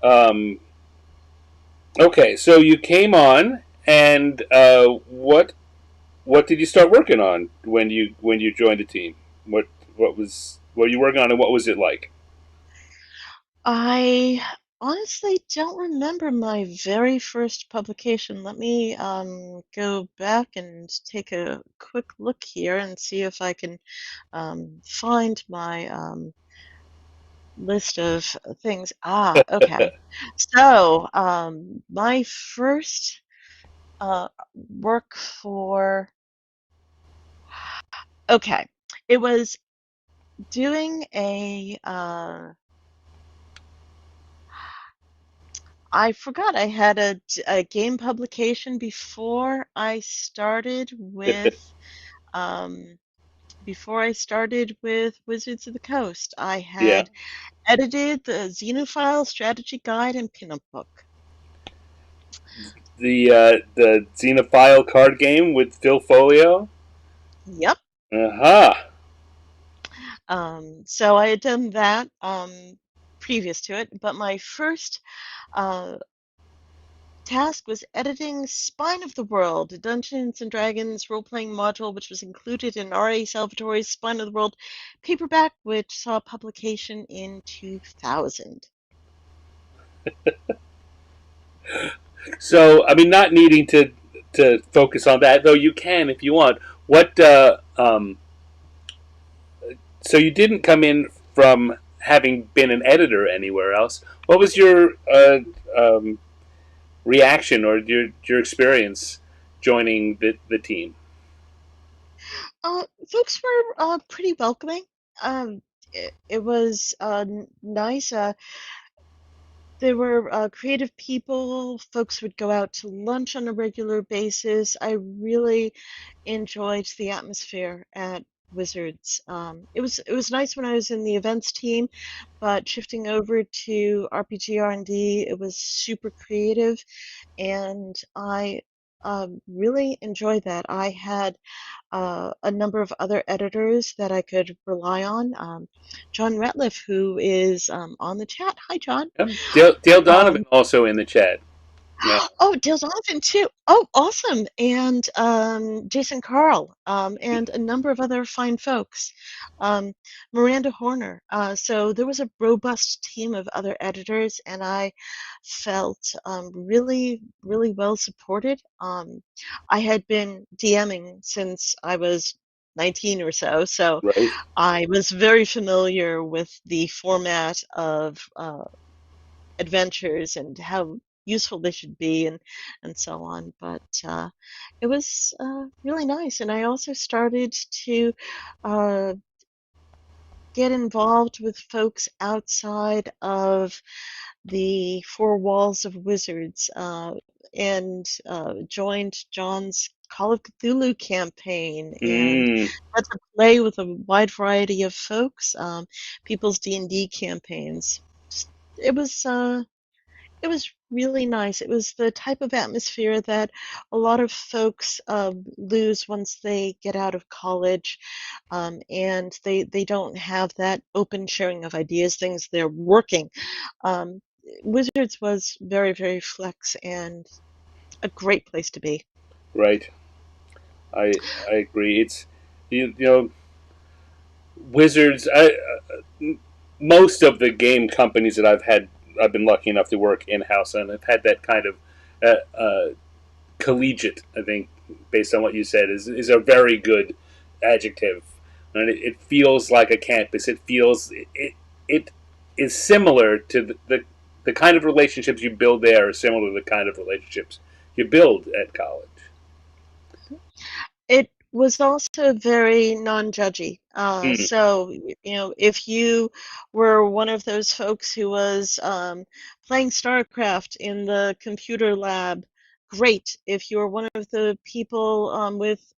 Um, okay, so you came on, and what did you start working on when you joined the team? What were you working on, and what was it like? I honestly don't remember my very first publication. Let me go back and take a quick look here and see if I can find my list of things. Ah, okay. So, my first work for, okay, it was doing I forgot I had a game publication um, before I started with Wizards of the Coast. I Yeah, had edited the Xenophile Strategy Guide and Pinup Book. the Xenophile card game with Phil Folio. Yep. Aha. So I had done that previous to it, but my first uh, task was editing Spine of the World, a Dungeons and Dragons role-playing module which was included in R.A. Salvatore's Spine of the World paperback, which saw publication in 2000. So I mean, not needing to focus on that, though you can if you want. What So you didn't come in from having been an editor anywhere else. What was your um, reaction or your experience joining the team? Folks were pretty welcoming. It was nice. There were creative people. Folks would go out to lunch on a regular basis. I really enjoyed the atmosphere at Wizards. It was nice when I was in the events team, but shifting over to RPG R&D, it was super creative, and I really enjoyed that. I had a number of other editors that I could rely on. John Ratliff, who is on the chat. Hi, John. Yep. Dale Um, Donovan also in the chat. Yeah. Oh, Dale Donovan too. Oh, awesome. And Jason Carl, and a number of other fine folks. Um, Miranda Horner. So there was a robust team of other editors, and I felt really, really well supported. I had been DMing since I was 19 or so, so Right. I was very familiar with the format of adventures and how useful they should be and so on. But it was really nice, and I also started to uh, get involved with folks outside of the four walls of Wizards, and joined John's Call of Cthulhu campaign and Mm, got to play with a wide variety of folks, people's D&D campaigns. Just, it was really nice. It was the type of atmosphere that a lot of folks lose once they get out of college, and they don't have that open sharing of ideas, things they're working. Um, Wizards was very, very flex and a great place to be. right. I agree. It's you know Wizards. Most of the game companies that I've been lucky enough to work in house on have had that kind of collegiate. I think, based on what you said, is a very good adjective, and it feels like a campus. It is similar to the kind of relationships you build there are similar to the kind of relationships you build at college. It was also very non-judgy. Mm, So, if you were one of those folks who was playing StarCraft in the computer lab, great. If you were one of the people with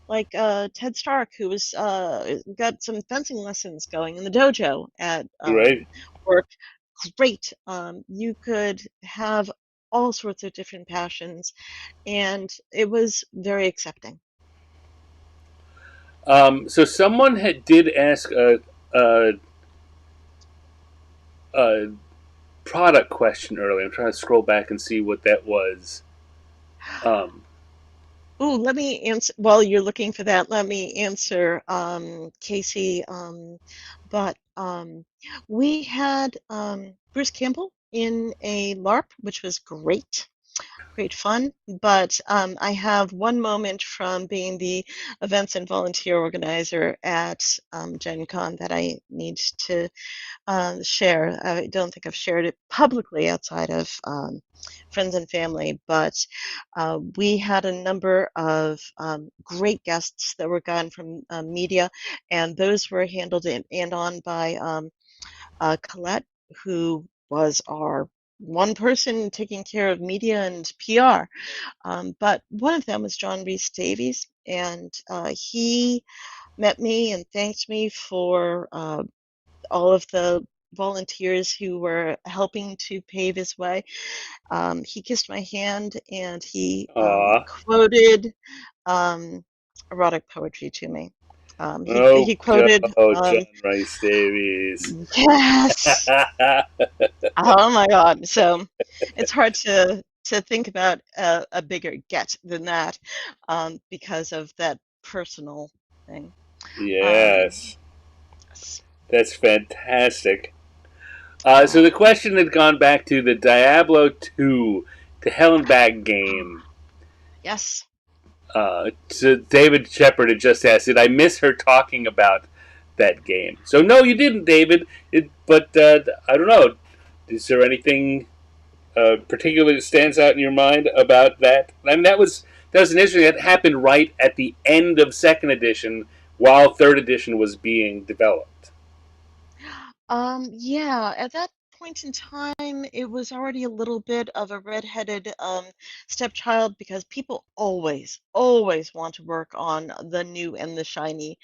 like Ted Stark, who was got some fencing lessons going in the dojo at right. work, great. You could have all sorts of different passions, and it was very accepting. So someone did ask a, a product question earlier. I'm trying to scroll back and see what that was. Um, Ooh, let me answer while you're looking for that. Let me answer, Casey. But we had Bruce Campbell in a LARP, which was great, great fun. But I have one moment from being the events and volunteer organizer at Gen Con that I need to share. I don't think I've shared it publicly outside of friends and family, but we had a number of great guests that were gone from media, and those were handled in, and on by Colette, who was our one person taking care of media and PR. But one of them was John Reese Davies, and he met me and thanked me for all of the volunteers who were helping to pave his way. He kissed my hand and he aw. quoted um, erotic poetry to me. He Oh, quoted, John Rice Davies. yes, oh my God. So it's hard to think about a bigger get than that, because of that personal thing. Um, Yes, yes. that's fantastic. So the Uh, question had gone back to the Diablo 2 to Hell and Back game. yes. So David Shepard had just asked, did I miss her talking about that game. So no, you didn't, David. But I don't know. Is there anything particularly that stands out in your mind about that? I mean, that was an issue that happened right at the end of second edition, while third edition was being developed. Yeah, at that point in time, it was already a little bit of a redheaded stepchild because people always want to work on the new and the shiny.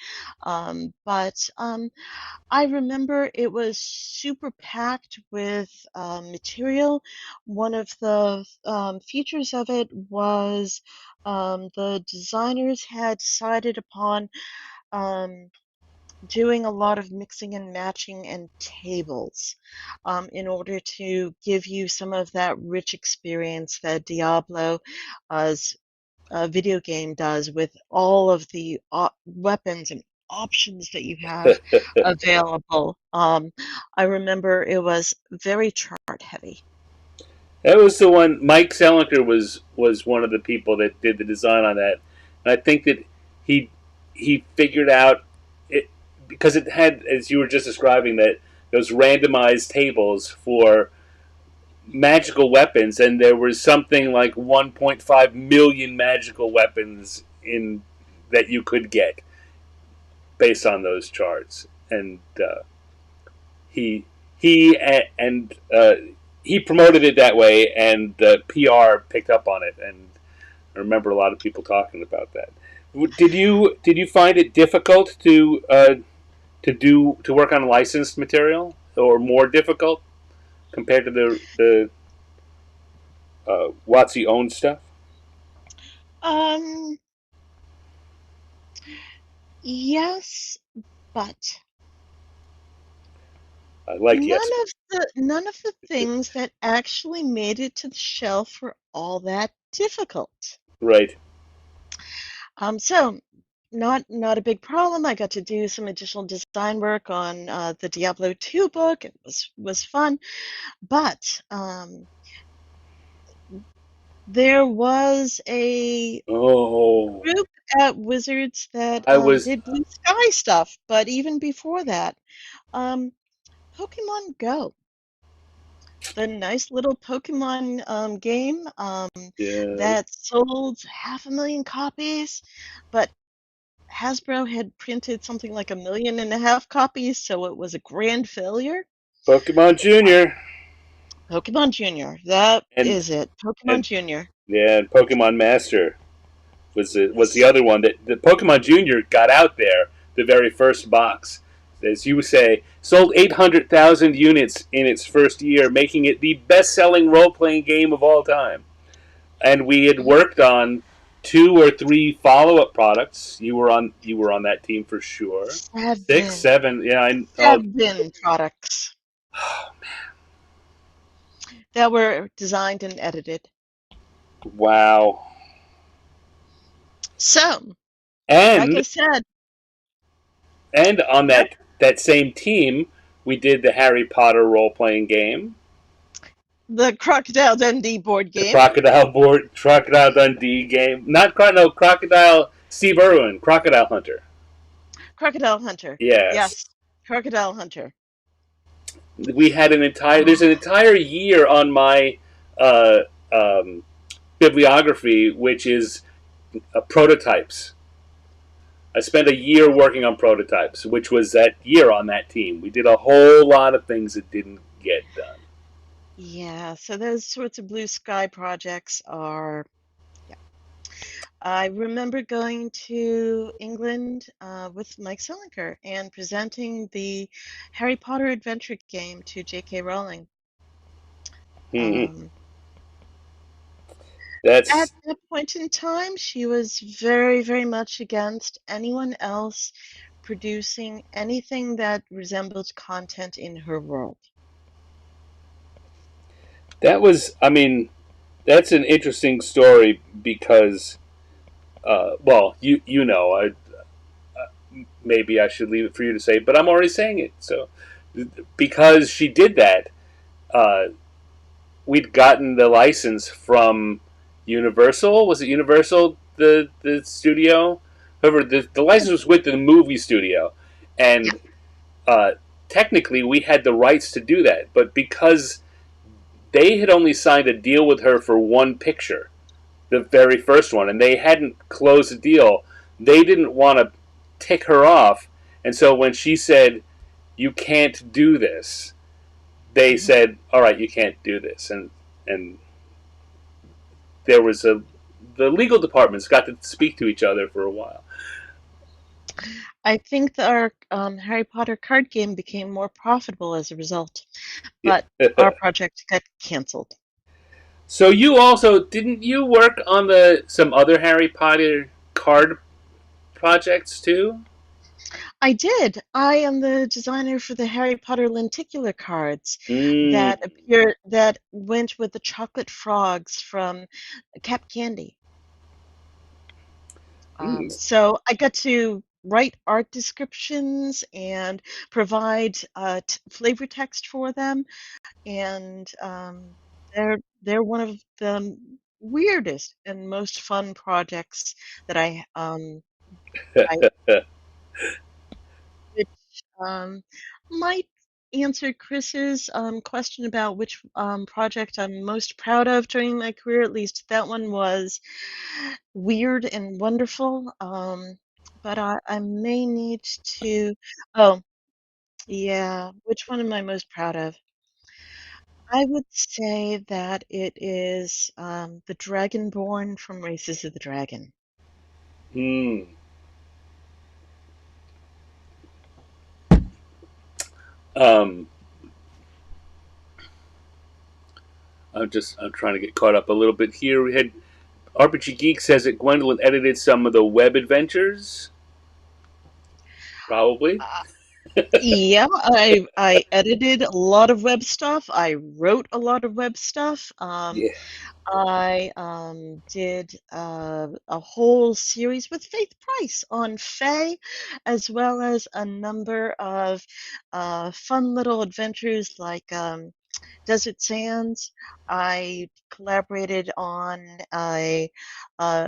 But I remember it was super packed with material. One of the features of it was the designers had decided upon um, doing a lot of mixing and matching and tables in order to give you some of that rich experience that Diablo's video game does with all of the weapons and options that you have available. I remember it was very chart heavy. That was the one. Mike Selinker was one of the people that did the design on that, and I think that he he figured out it because it had, as you were just describing, that those randomized tables for magical weapons, and there was something like 1.5 million magical weapons in that you could get based on those charts, and he and he promoted it that way, and the PR picked up on it, and I remember a lot of people talking about that. Did you find it difficult to work on licensed material, or more difficult compared to the WotC owned stuff? Um, yes, but I like yes, but none of the things that actually made it to the shelf were all that difficult. right. So not a big problem. I got to do some additional design work on the Diablo 2 book. It was fun, but there was a Oh, group at Wizards that I was did blue sky stuff. But even before that, um, Pokemon Go, the nice little Pokemon game yeah, that sold 500,000 copies, but Hasbro had printed something like 1.5 million copies, so it was a grand failure. Pokemon Junior Pokemon Junior, that and is it. Pokemon and Junior. yeah, and Pokemon Master was the other one that the Pokemon Junior got out there. The very first box, as you say, sold 800,000 units in its first year, making it the best-selling role-playing game of all time. And we had worked on two or three follow-up products. You were on that team for sure. Six, Seven. seven, yeah. Seven products that were designed and edited. Wow. So, like I And said, and on yep, that same team, we did the Harry Potter role-playing game, the Crocodile Dundee board the game. Crocodile Dundee game. Not no Crocodile Steve Irwin, Crocodile Hunter. Crocodile Hunter. Yes, Yes, Crocodile Hunter. we had an entire. There's an entire year on my uh, um, bibliography, which is prototypes. I spent a year working on prototypes, which was that year on that team. We did a whole lot of things that didn't get done. Yeah, so those sorts of blue sky projects are, yeah. I remember going to England with Mike Selinker and presenting the Harry Potter adventure game to J.K. Rowling. Mm-hmm. Um, at That's that point in time, she was very much against anyone else producing anything that resembled content in her world. that was. I mean, that's an interesting story because, well, maybe I should leave it for you to say, but I'm already saying it. So, because she did that, uh, we'd gotten the license from Universal. Was it Universal, the studio? However, the license was with the movie studio, Yeah. and uh, technically we had the rights to do that, but because they had only signed a deal with her for one picture, the very first one, and they hadn't closed the deal, they didn't want to tick her off, and so when she said, "You can't do this," they Mhm. said, "All right, you can't do this," and there was a the legal departments got to speak to each other for a while. I think that our Harry Potter card game became more profitable as a result, Yeah. but our project got canceled. So you also didn't you work on the some other Harry Potter card projects too? I did. I am the designer for the Harry Potter lenticular cards Mm, that appear that went with the chocolate frogs from Cap Candy. mm. So I got to write art descriptions and provide flavor text for them, and they're one of the weirdest and most fun projects that I which might answer Chris's question about which project I'm most proud of during my career. At least that one was weird and wonderful. But I may need to. Oh, yeah. Which one am I most proud of? I would say that it is the Dragonborn from Races of the Dragon. Mm. Um, I'm trying to get caught up a little bit here. We had RPG Geek says that Gwendolyn edited some of the web adventures. Probably. Yeah, I edited a lot of web stuff. I wrote a lot of web stuff. Yeah. I did a whole series with Faith Price on Fae, as well as a number of fun little adventures like Desert Sands. I collaborated on a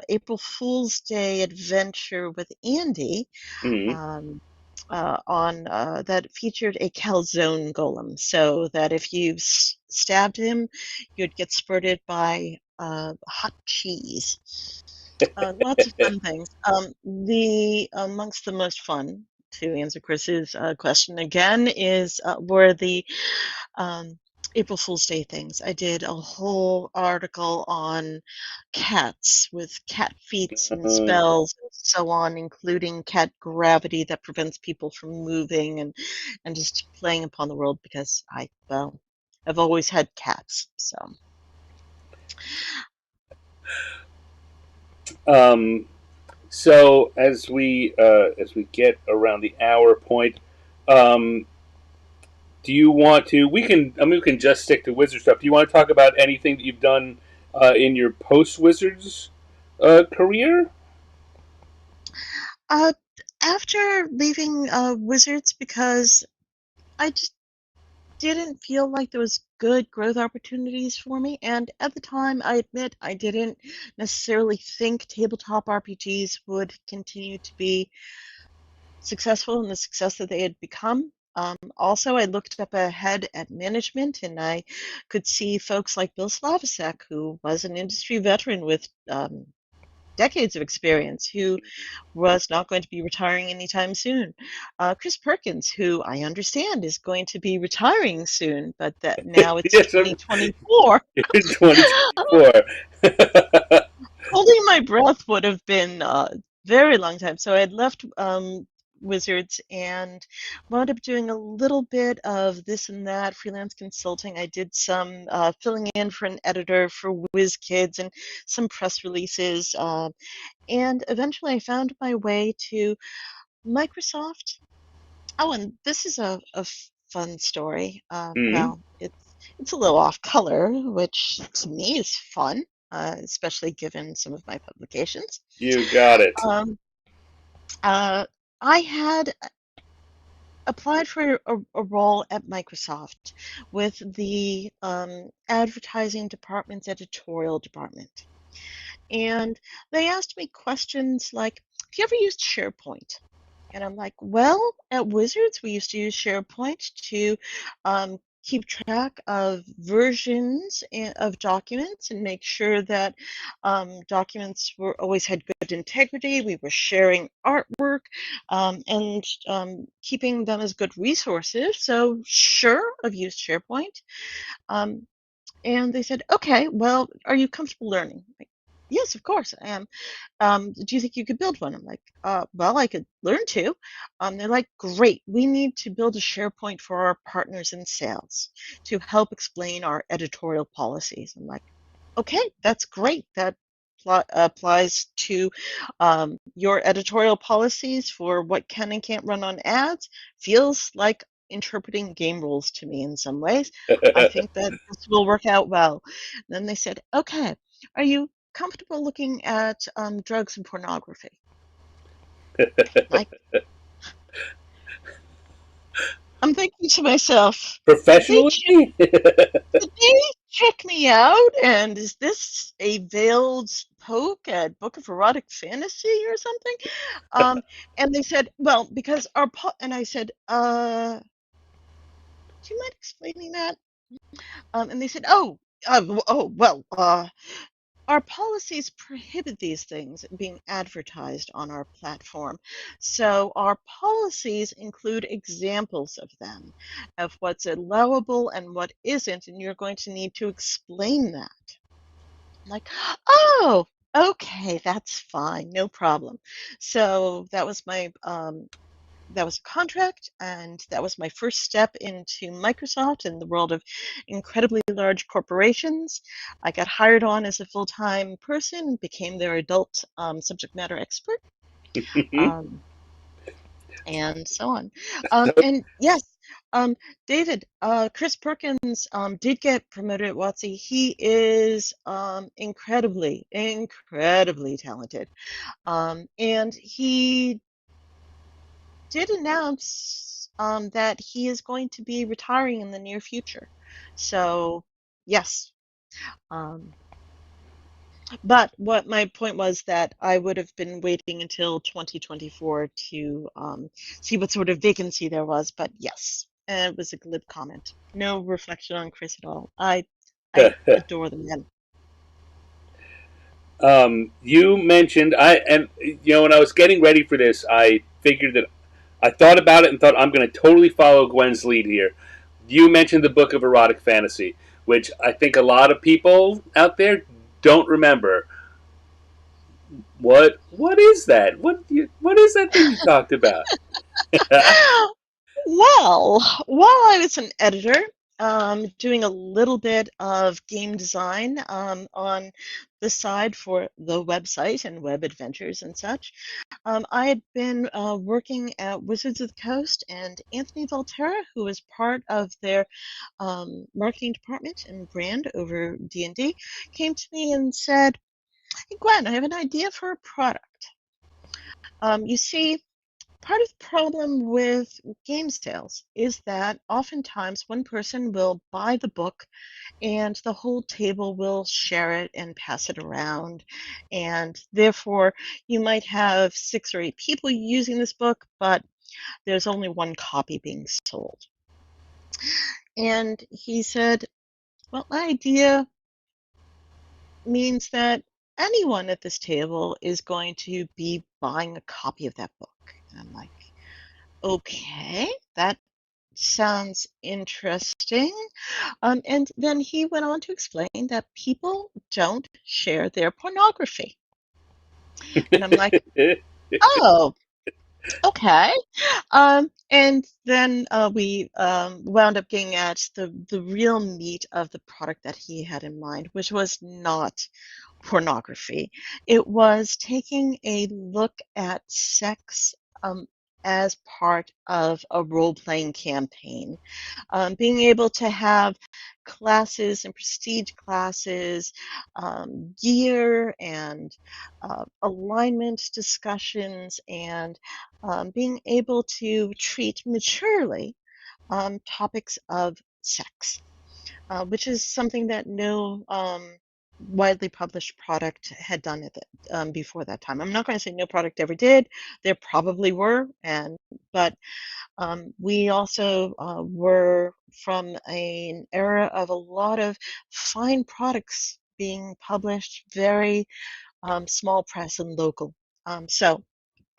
April Fool's Day adventure with Andy Mm. um, on that featured a calzone golem, so that if you stabbed him, you'd get spurted by hot cheese. Lots of fun things. The amongst the most fun, to answer Chris's question again, is were the um, April Fool's Day things. I did a whole article on cats with cat feats and Uh, spells and so on, including cat gravity that prevents people from moving and just playing upon the world because well, I've always had cats. So um, so as we get around the hour point, um, do you want to? We can. I mean, we can just stick to wizard stuff. Do you want to talk about anything that you've done in your post wizards career? uh, after leaving Wizards because I just didn't feel like there was good growth opportunities for me. And at the time, I admit I didn't necessarily think tabletop RPGs would continue to be successful in the success that they had become. Also, I looked up ahead at management and I could see folks like Bill Slavicsek, who was an industry veteran with decades of experience, who was not going to be retiring anytime soon. Chris Perkins, who I understand is going to be retiring soon, but that now it's Yes, 2024. 2024. Holding my breath would have been a very long time. So I had left Wizards and wound up doing a little bit of this and that freelance consulting. I did some filling in for an editor for WizKids and some press releases. And eventually I found my way to Microsoft. Oh, and this is a fun story. Hmm. Well, it's a little off color, which to me is fun, especially given some of my publications. You got it. Um, uh, I had applied for a role at Microsoft with the advertising department's editorial department. And they asked me questions like, have you ever used SharePoint? And I'm like, well, at Wizards, we used to use SharePoint to keep track of versions of documents and make sure that documents were always had good integrity. We were sharing artwork and keeping them as good resources. So sure, I've used SharePoint. Um, and they said, okay, well, are you comfortable learning? Like, yes, of course I am. Do you think you could build one? I'm like, well, I could learn to. They're like, great. We need to build a SharePoint for our partners in sales to help explain our editorial policies. I'm like, okay, that's great. That applies to your editorial policies for what can and can't run on ads. Feels like interpreting game rules to me in some ways. I think that this will work out well. Then they said, okay, are you comfortable looking at drugs and pornography? Like, I'm thinking to myself, Professionally? did they check me out? And is this a veiled poke at Book of Erotic Fantasy or something? Um, and they said, well, because and I said, do you mind explaining that? And they said, well, our policies prohibit these things being advertised on our platform. So our policies include examples of them, of what's allowable and what isn't, and you're going to need to explain that. I'm like, oh, okay, that's fine, no problem. So that was a contract, and that was my first step into Microsoft in the world of incredibly large corporations. I got hired on as a full-time person, became their adult subject matter expert, um, and so on. And yes, um, David, Chris Perkins did get promoted at WotC. He is incredibly talented. And he did announce that he is going to be retiring in the near future. So, yes. Um, but what my point was that I would have been waiting until 2024 to see what sort of vacancy there was. But yes, it was a glib comment. No reflection on Chris at all. I adore the man. You mentioned when I was getting ready for this, I figured that I thought about it and thought I'm going to totally follow Gwen's lead here. You mentioned the Book of Erotic Fantasy, which I think a lot of people out there don't remember. What is that? What is that thing you talked about? Well, while I was an editor, doing a little bit of game design on the side for the website and web adventures and such, I had been working at Wizards of the Coast, and Anthony Valterra, who was part of their marketing department and brand over D&D, came to me and said, "Hey, Gwen, I have an idea for a product. You see, part of the problem with game sales is that oftentimes one person will buy the book and the whole table will share it and pass it around. And therefore, you might have 6 or 8 people using this book, but there's only one copy being sold." And he said, well, my idea means that anyone at this table is going to be buying a copy of that book. And I'm like, okay, that sounds interesting. And then he went on to explain that people don't share their pornography. And I'm like, oh, okay. And then we wound up getting at the real meat of the product that he had in mind, which was not pornography. It was taking a look at sex as part of a role-playing campaign. Being able to have classes and prestige classes, gear and alignment discussions, and being able to treat maturely topics of sex, which is something that no widely published product had done it before that time. I'm not going to say no product ever did. There probably were, but we also were from an era of a lot of fine products being published, very small press and local. So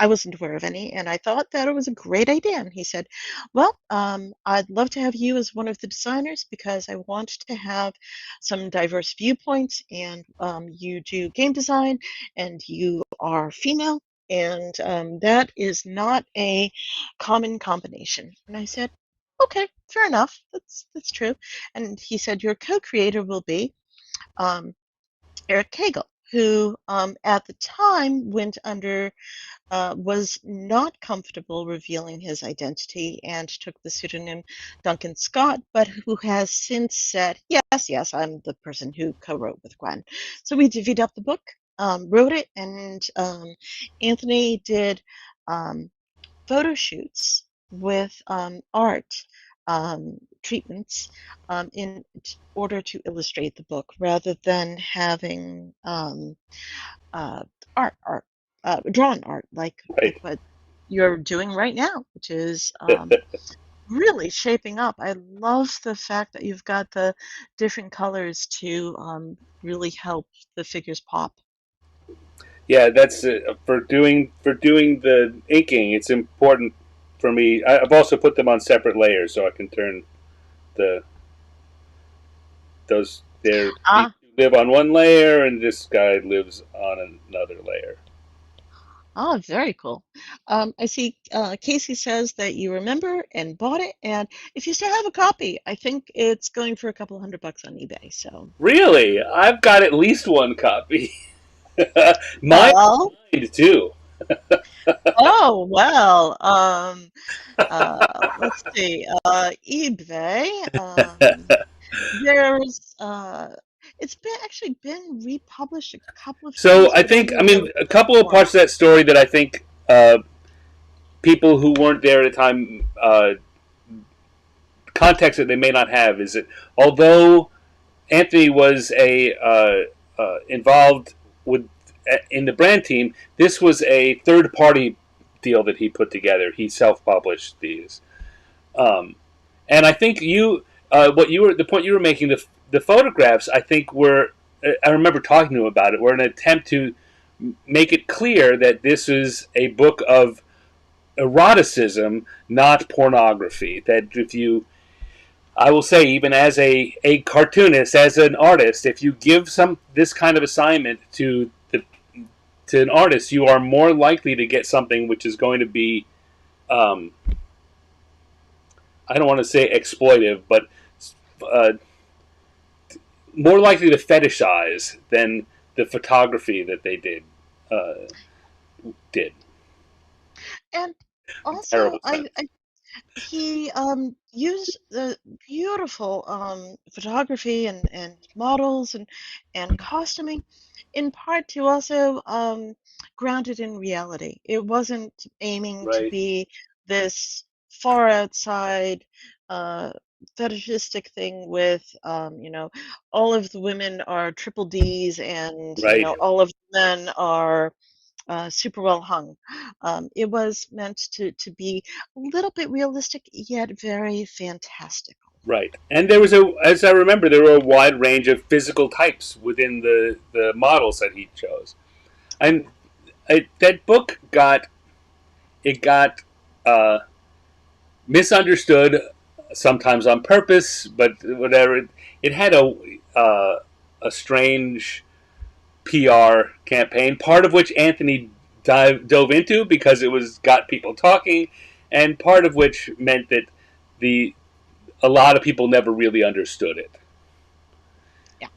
I wasn't aware of any, and I thought that it was a great idea. And he said, "Well, I'd love to have you as one of the designers because I want to have some diverse viewpoints. And you do game design, and you are female, and that is not a common combination." And I said, "Okay, fair enough. That's true." And he said, "Your co-creator will be um, Eric Cagle, who at the time went under was not comfortable revealing his identity and took the pseudonym Duncan Scott, but who has since said, yes, yes, I'm the person who co-wrote with Gwen." So we divvied up the book, wrote it, and Anthony did um, photo shoots with art treatments in order to illustrate the book rather than having uh, art, drawn art, like Right. what you're doing right now, which is really shaping up. I love the fact that you've got the different colors to really help the figures pop. Yeah, that's for doing the inking. It's important for me. I've also put them on separate layers so I can turn the those these Ah, two live on one layer and this guy lives on another layer. ah, very cool. I see Casey says that you remember and bought it, and if you still have a copy, I think it's going for a couple $100 on eBay. So, Really, I've got at least one copy. Mine well, signed too. oh well. Let's see. eBay. There's it's been actually been republished a couple of So times, I but think, only I mean, really a just couple of parts of once. that story that I think people who weren't there at the time, context that they may not have, is that although Anthony was a involved with in the brand team, this was a third party deal that he put together. He self published these, um, and I think what you were the point you were making, the photographs, I think were. I remember talking to him about it. Were an attempt to make it clear that this is a book of eroticism, not pornography. That if you, I will say, even as a cartoonist, as an artist, if you give some this kind of assignment to an artist, you are more likely to get something which is going to be, um, I don't want to say exploitive, but uh, more likely to fetishize than the photography that they did. And also, Terrible sense. he used the beautiful photography and models and costuming in part to also ground it in reality. It wasn't aiming to Right, be this far outside uh, fetishistic thing with all of the women are triple D's and right, all of the men are super well hung. It was meant to be a little bit realistic, yet very fantastical. right. And there was as I remember, there were a wide range of physical types within the models that he chose. And that book got uh, misunderstood, sometimes on purpose, but whatever. It had a strange PR campaign, part of which Anthony dove into because it was got people talking, and part of which meant that the a lot of people never really understood it. Yeah.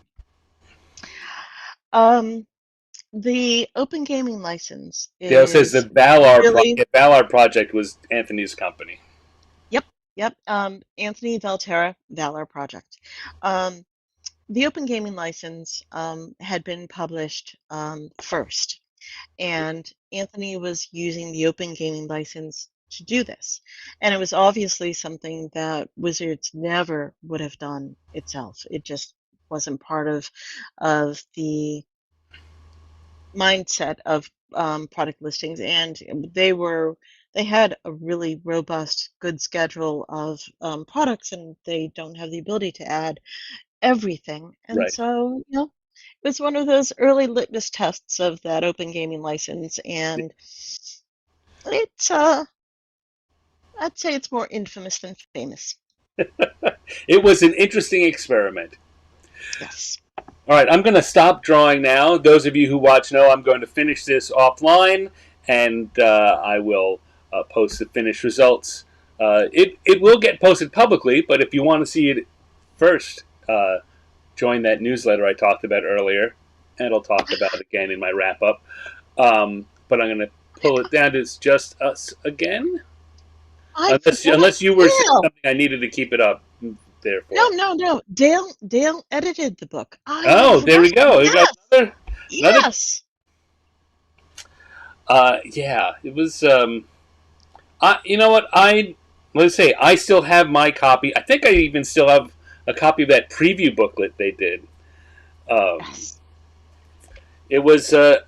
Um, the open gaming license Dale says is really, The Valar project was Anthony's company. yep, yep. Anthony Valterra, Valor Project. Um, the open gaming license had been published first, and Anthony was using the open gaming license to do this. And it was obviously something that Wizards never would have done itself. It just wasn't part of the mindset of product listings, and they had a really robust, good schedule of products, and they don't have the ability to add everything. And Right. so, it was one of those early litmus tests of that open gaming license, and it's I'd say it's more infamous than famous. It was an interesting experiment. Yes. All right, I'm going to stop drawing now. Those of you who watch know I'm going to finish this offline, and I will post the finished results. It will get posted publicly, but if you want to see it first, join that newsletter I talked about earlier, and I'll talk about it again in my wrap up. But I'm going to pull it down to just us again, I forgot. unless you were saying Dale. something I needed to keep it up. No, Therefore, no, no. Dale edited the book. I oh, there forgot. we go. We got Yes. another. Yes. Yeah, it was. You know what? Let's say I still have my copy. I think I even still have a copy of that preview booklet they did. Um, Yes. it was. It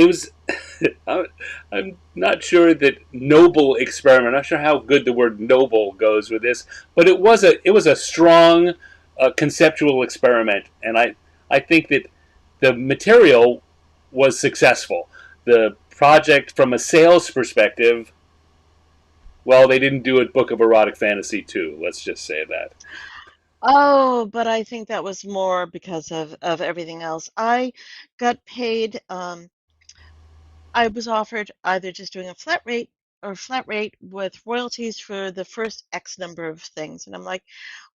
was. I'm not sure that noble experiment. I'm not sure how good the word noble goes with this, but it was a strong conceptual experiment, and I think that the material was successful. The project, from a sales perspective, well, they didn't do a book of erotic fantasy too. Let's just say that. Oh, but I think that was more because of everything else. I got paid. I was offered either just doing a flat rate with royalties for the first X number of things. And I'm like,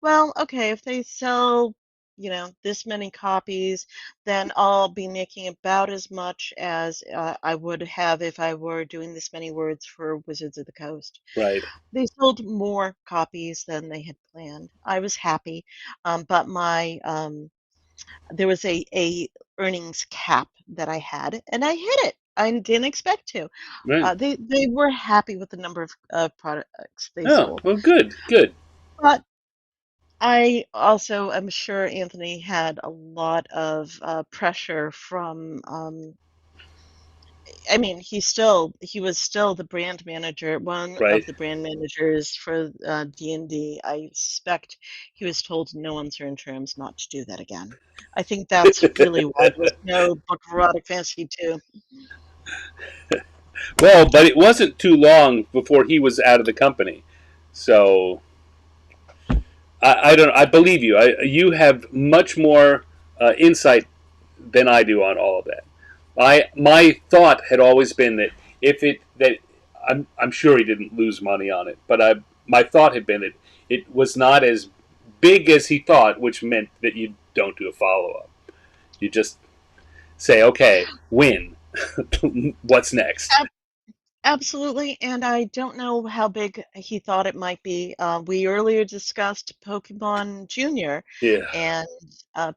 well, okay, if they sell, this many copies, then I'll be making about as much as I would have if I were doing this many words for Wizards of the Coast. Right. They sold more copies than they had planned. I was happy, but my there was a earnings cap that I had, and I hit it. I didn't expect to. Right. They were happy with the number of products they Oh, sold, well, good, good. but I also am sure Anthony had a lot of pressure from. I mean, he was still the brand manager, one Right. of the brand managers for D&D. I suspect he was told in no uncertain terms not to do that again. I think that's really why there's no Book of Erotic Fantasy 2. Well, but it wasn't too long before he was out of the company, so I don't. I believe you. You have much more insight than I do on all of that. My thought had always been that if it that I'm sure he didn't lose money on it, but my thought had been that it was not as big as he thought, which meant that you don't do a follow up. You just say, okay, win. What's next? Absolutely, and I don't know how big he thought it might be. We earlier discussed Pokemon Junior Yeah, and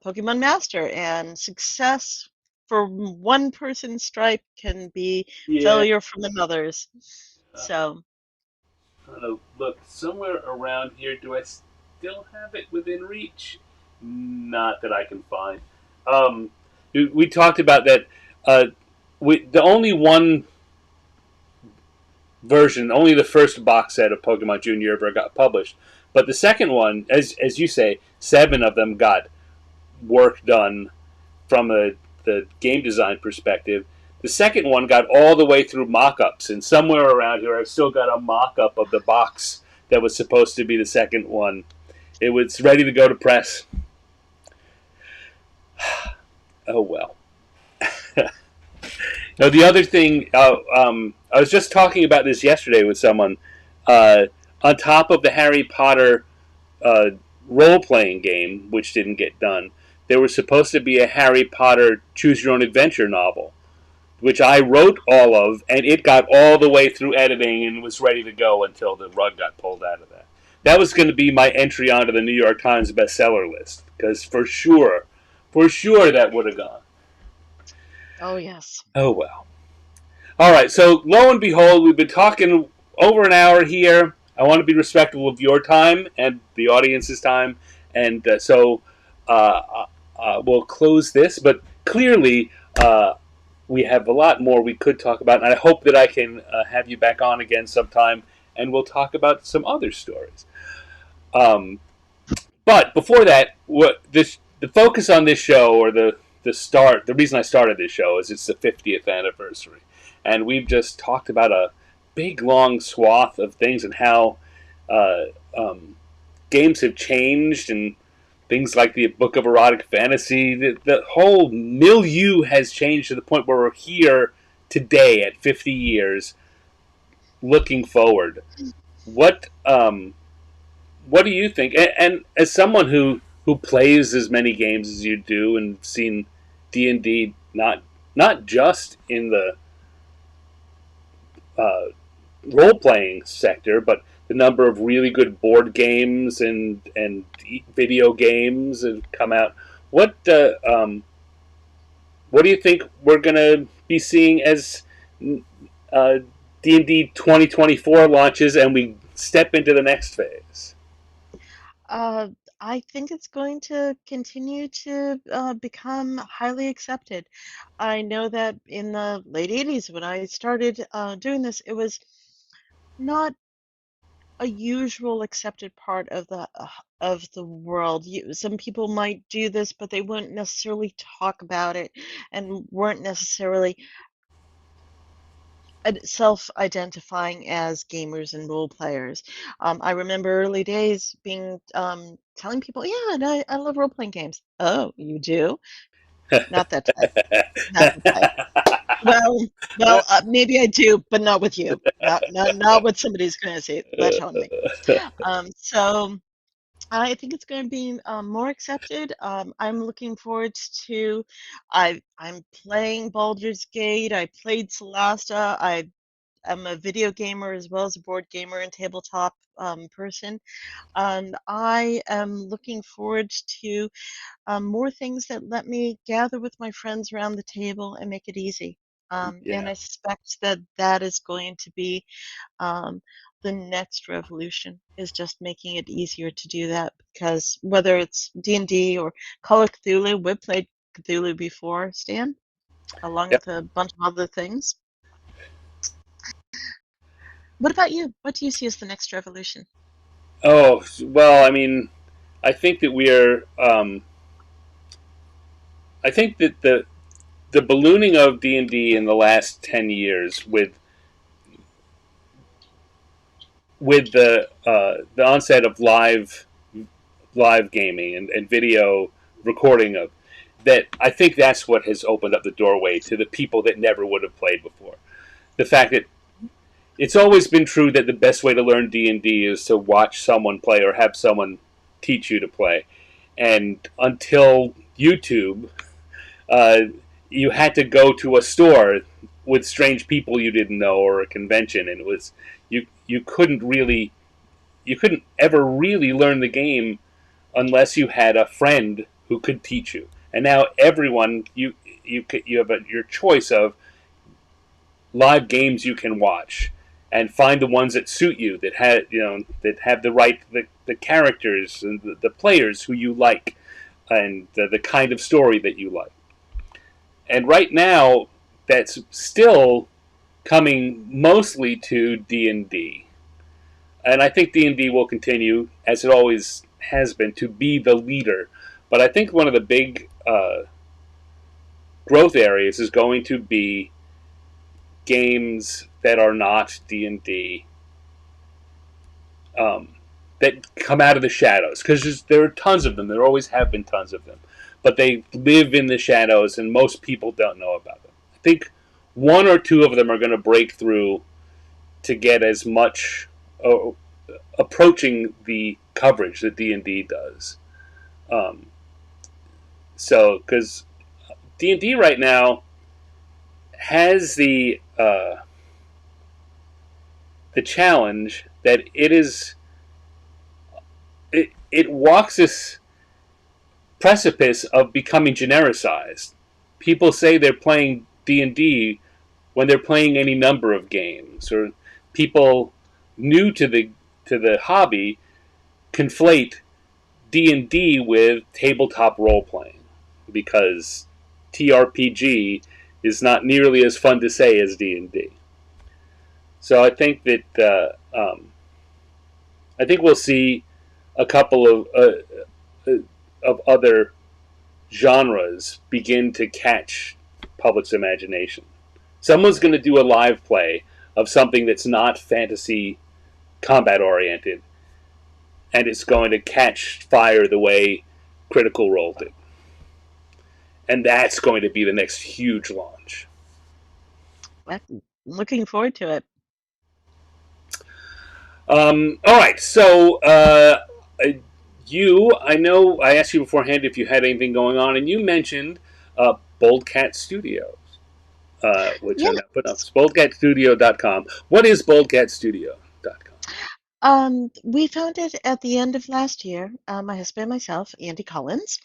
Pokemon Master, and success for one person's stripe can be yeah. failure from another's. So, Look, somewhere around here, do I still have it within reach? Not that I can find. Um, we talked about that. Uh, the only one version, only the first box set of Pokemon Junior ever got published. But the second one, as you say, 7 of them got work done from the game design perspective. The second one got all the way through mock-ups, and somewhere around here I've still got a mock-up of the box that was supposed to be the second one. It was ready to go to press. Oh well. Now the other thing, I was just talking about this yesterday with someone. Uh, on top of the Harry Potter uh, role-playing game, which didn't get done, there was supposed to be a Harry Potter Choose Your Own Adventure novel, which I wrote all of, and it got all the way through editing and was ready to go until the rug got pulled out of that. That was going to be my entry onto the New York Times bestseller list, because for sure that would have gone. oh yes. Oh well. All right, so lo and behold, we've been talking over an hour here. I want to be respectful of your time and the audience's time, and so we'll close this. But clearly, we have a lot more we could talk about, and I hope that I can have you back on again sometime, and we'll talk about some other stories. Um, but before that, the focus on this show, or the reason I started this show is it's the 50th anniversary, and we've just talked about a big long swath of things and how uh, um, games have changed and things like the Book of Erotic Fantasy. The whole milieu has changed to the point where we're here today at 50 years, looking forward. What what do you think? And as someone who plays as many games as you do and seen D&D not just in the uh, role playing sector, but the number of really good board games and video games have come out. What what do you think we're gonna be seeing as uh, D&D 2024 launches and we step into the next phase? Uh, I think it's going to continue to become highly accepted. I know that in the late 80s, when I started doing this, it was not a usual accepted part of the world. Some people might do this, but they wouldn't necessarily talk about it and weren't necessarily self-identifying as gamers and role players. I remember early days being telling people, "Yeah, and I love role-playing games." Oh, you do? Not that type. Not the type. Well, maybe I do, but not with you. Not what somebody's going to say. Let on me. So I think it's going to be more accepted. I'm looking forward to. I'm playing Baldur's Gate. I played Solasta. I'm a video gamer as well as a board gamer and tabletop person. And I am looking forward to more things that let me gather with my friends around the table and make it easy. And Yeah. I suspect that that is going to be um, the next revolution is just making it easier to do that because whether it's D&D or Call of Cthulhu, we've played Cthulhu before, Stan, along Yep. with a bunch of other things. What about you? What do you see as the next revolution? Oh well, I mean, I think that we're. I think that the ballooning of D&D in the last 10 years with the onset of live gaming and video recording of that, I think that's what has opened up the doorway to the people that never would have played before. The fact that it's always been true that the best way to learn D&D is to watch someone play or have someone teach you to play. And until YouTube, uh, you had to go to a store with strange people you didn't know or a convention, and it was you couldn't really you couldn't ever really learn the game unless you had a friend who could teach you. And now everyone you have your choice of live games you can watch and find the ones that suit you that have the characters and the players who you like and the kind of story that you like. And right now, that's still coming mostly to D&D. And I think D&D will continue, as it always has been, to be the leader. But I think one of the big growth areas is going to be games that are not D&D, um, that come out of the shadows. Because there are tons of them. There always have been tons of them. But they live in the shadows, and most people don't know about them. I think one or two of them are going to break through to get as much approaching the coverage that D&D does. Um, so, because D&D right now has the challenge that it walks this precipice of becoming genericized. People say they're playing D&D when they're playing any number of games, or people new to the hobby conflate D&D with tabletop role-playing, because TRPG is not nearly as fun to say as D&D. So I think we'll see a couple of other genres begin to catch public's imagination. Someone's going to do a live play of something that's not fantasy combat oriented, and it's going to catch fire the way Critical Role did. And that's going to be the next huge launch. Looking forward to it. All right, so I know I asked you beforehand if you had anything going on, and you mentioned Bold Cat Studios, which Yeah. I'm not putting up. It's boldcatstudio.com. What is boldcatstudio.com? We found it at the end of last year. My husband and myself, Andy Collins.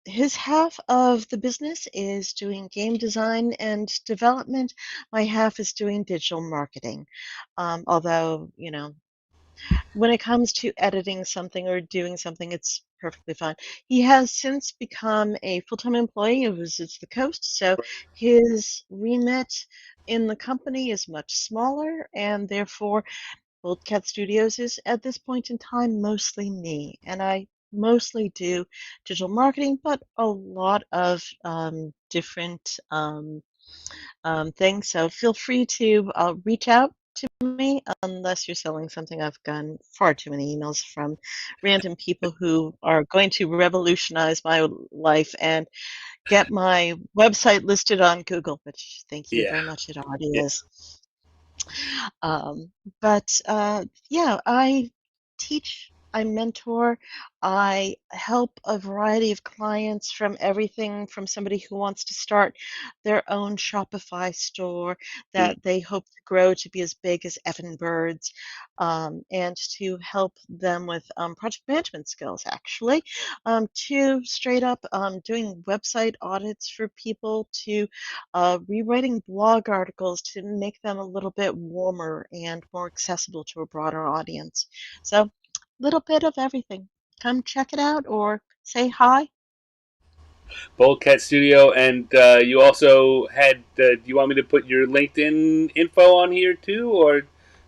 His half of the business is doing game design and development. My half is doing digital marketing. Although, when it comes to editing something or doing something, it's perfectly fine. He has since become a full-time employee who visits the coast, so his remit in the company is much smaller, and therefore Bold Cat Studios is at this point in time mostly me, and I mostly do digital marketing, but a lot of different things. So feel free to reach out to me unless you're selling something. I've gotten far too many emails from random people who are going to revolutionize my life and get my website listed on Google, which thank you Yeah, very much, it already yeah. is. Um, but yeah, I teach, I mentor, I help a variety of clients from everything from somebody who wants to start their own Shopify store Mm. that they hope to grow to be as big as Evan Bird's, and to help them with project management skills, actually, to straight up doing website audits for people, to rewriting blog articles to make them a little bit warmer and more accessible to a broader audience. So, a little bit of everything. Come check it out or say hi. Bold Cat Studio, and you also had. Do you want me to put your LinkedIn info on here too, or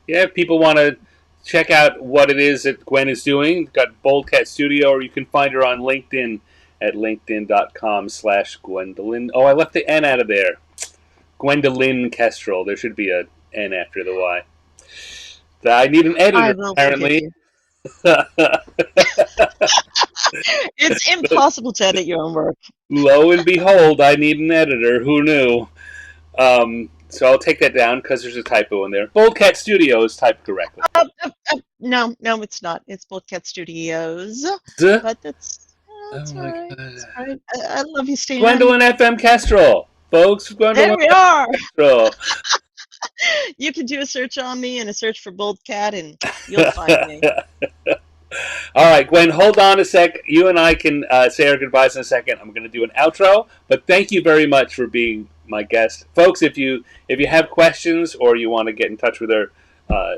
yeah, if people want to check out what it is that Gwen is doing? Got Bold Cat Studio, or you can find her on LinkedIn at linkedin.com/Gwendolyn. Oh, I left the N out of there. Gwendolyn Kestrel. There should be a N after the Y. I need an I editor, will forgive apparently. you. It's impossible to edit your own work. Lo and behold, I need an editor. Who knew? So I'll take that down because there's a typo in there. Bold Cat Studio is typed correctly. No, no, it's not. It's Bold Cat Studios, Duh. but Oh that's all my right. god. It's all right. I love you, Stan. Gwendolyn F.M. Kestrel. Folks, There Gwendolyn we F.M. are. Kestrel. You can do a search on me and a search for Bold Cat, and you'll find me. All right, Gwen, hold on a sec. You and I can say our goodbyes in a second. I'm going to do an outro, but thank you very much for being my guest, folks. If you have questions or you want to get in touch with her, uh,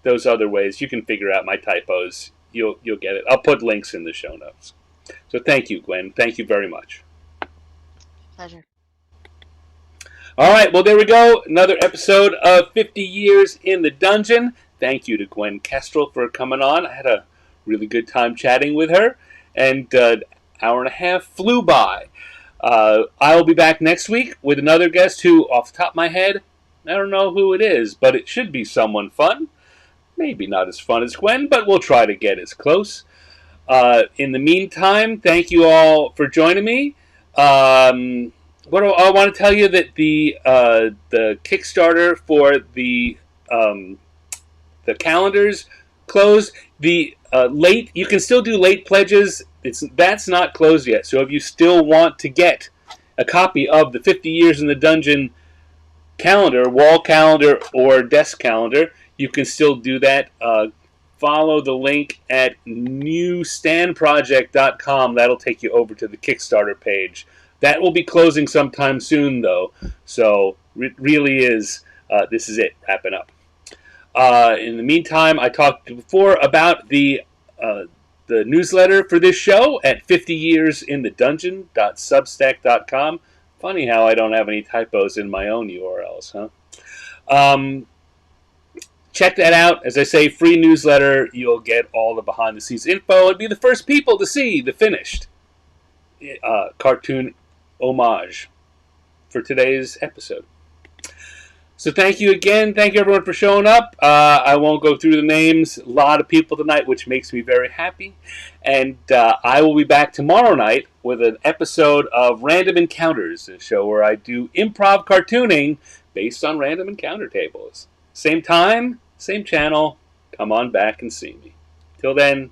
those other ways you can figure out my typos. You'll get it. I'll put links in the show notes. So thank you, Gwen. Thank you very much. Pleasure. All right, well, there we go. Another episode of 50 Years in the Dungeon. Thank you to Gwen Kestrel for coming on. I had a really good time chatting with her, and hour and a half flew by. I'll be back next week with another guest who, off the top of my head, I don't know who it is, but it should be someone fun. Maybe not as fun as Gwen, but we'll try to get as close. In the meantime, thank you all for joining me. I want to tell you that the Kickstarter for the calendars closed. The late you can still do late pledges. That's not closed yet. So if you still want to get a copy of the 50 Years in the Dungeon calendar, wall calendar, or desk calendar, you can still do that. Follow the link at newstandproject.com. That'll take you over to the Kickstarter page. That will be closing sometime soon, though. So it really is. This is it, wrapping up. In the meantime, I talked before about the the newsletter for this show at 50yearsinthedungeon.substack.com. Funny how I don't have any typos in my own URLs, huh? Check that out. As I say, free newsletter. You'll get all the behind-the-scenes info and be the first people to see the finished cartoon homage for today's episode. So thank you again. Thank you everyone for showing up. I won't go through the names. A lot of people tonight, which makes me very happy. And I will be back tomorrow night with an episode of Random Encounters, a show where I do improv cartooning based on random encounter tables. Same time, same channel. Come on back and see me. Till then,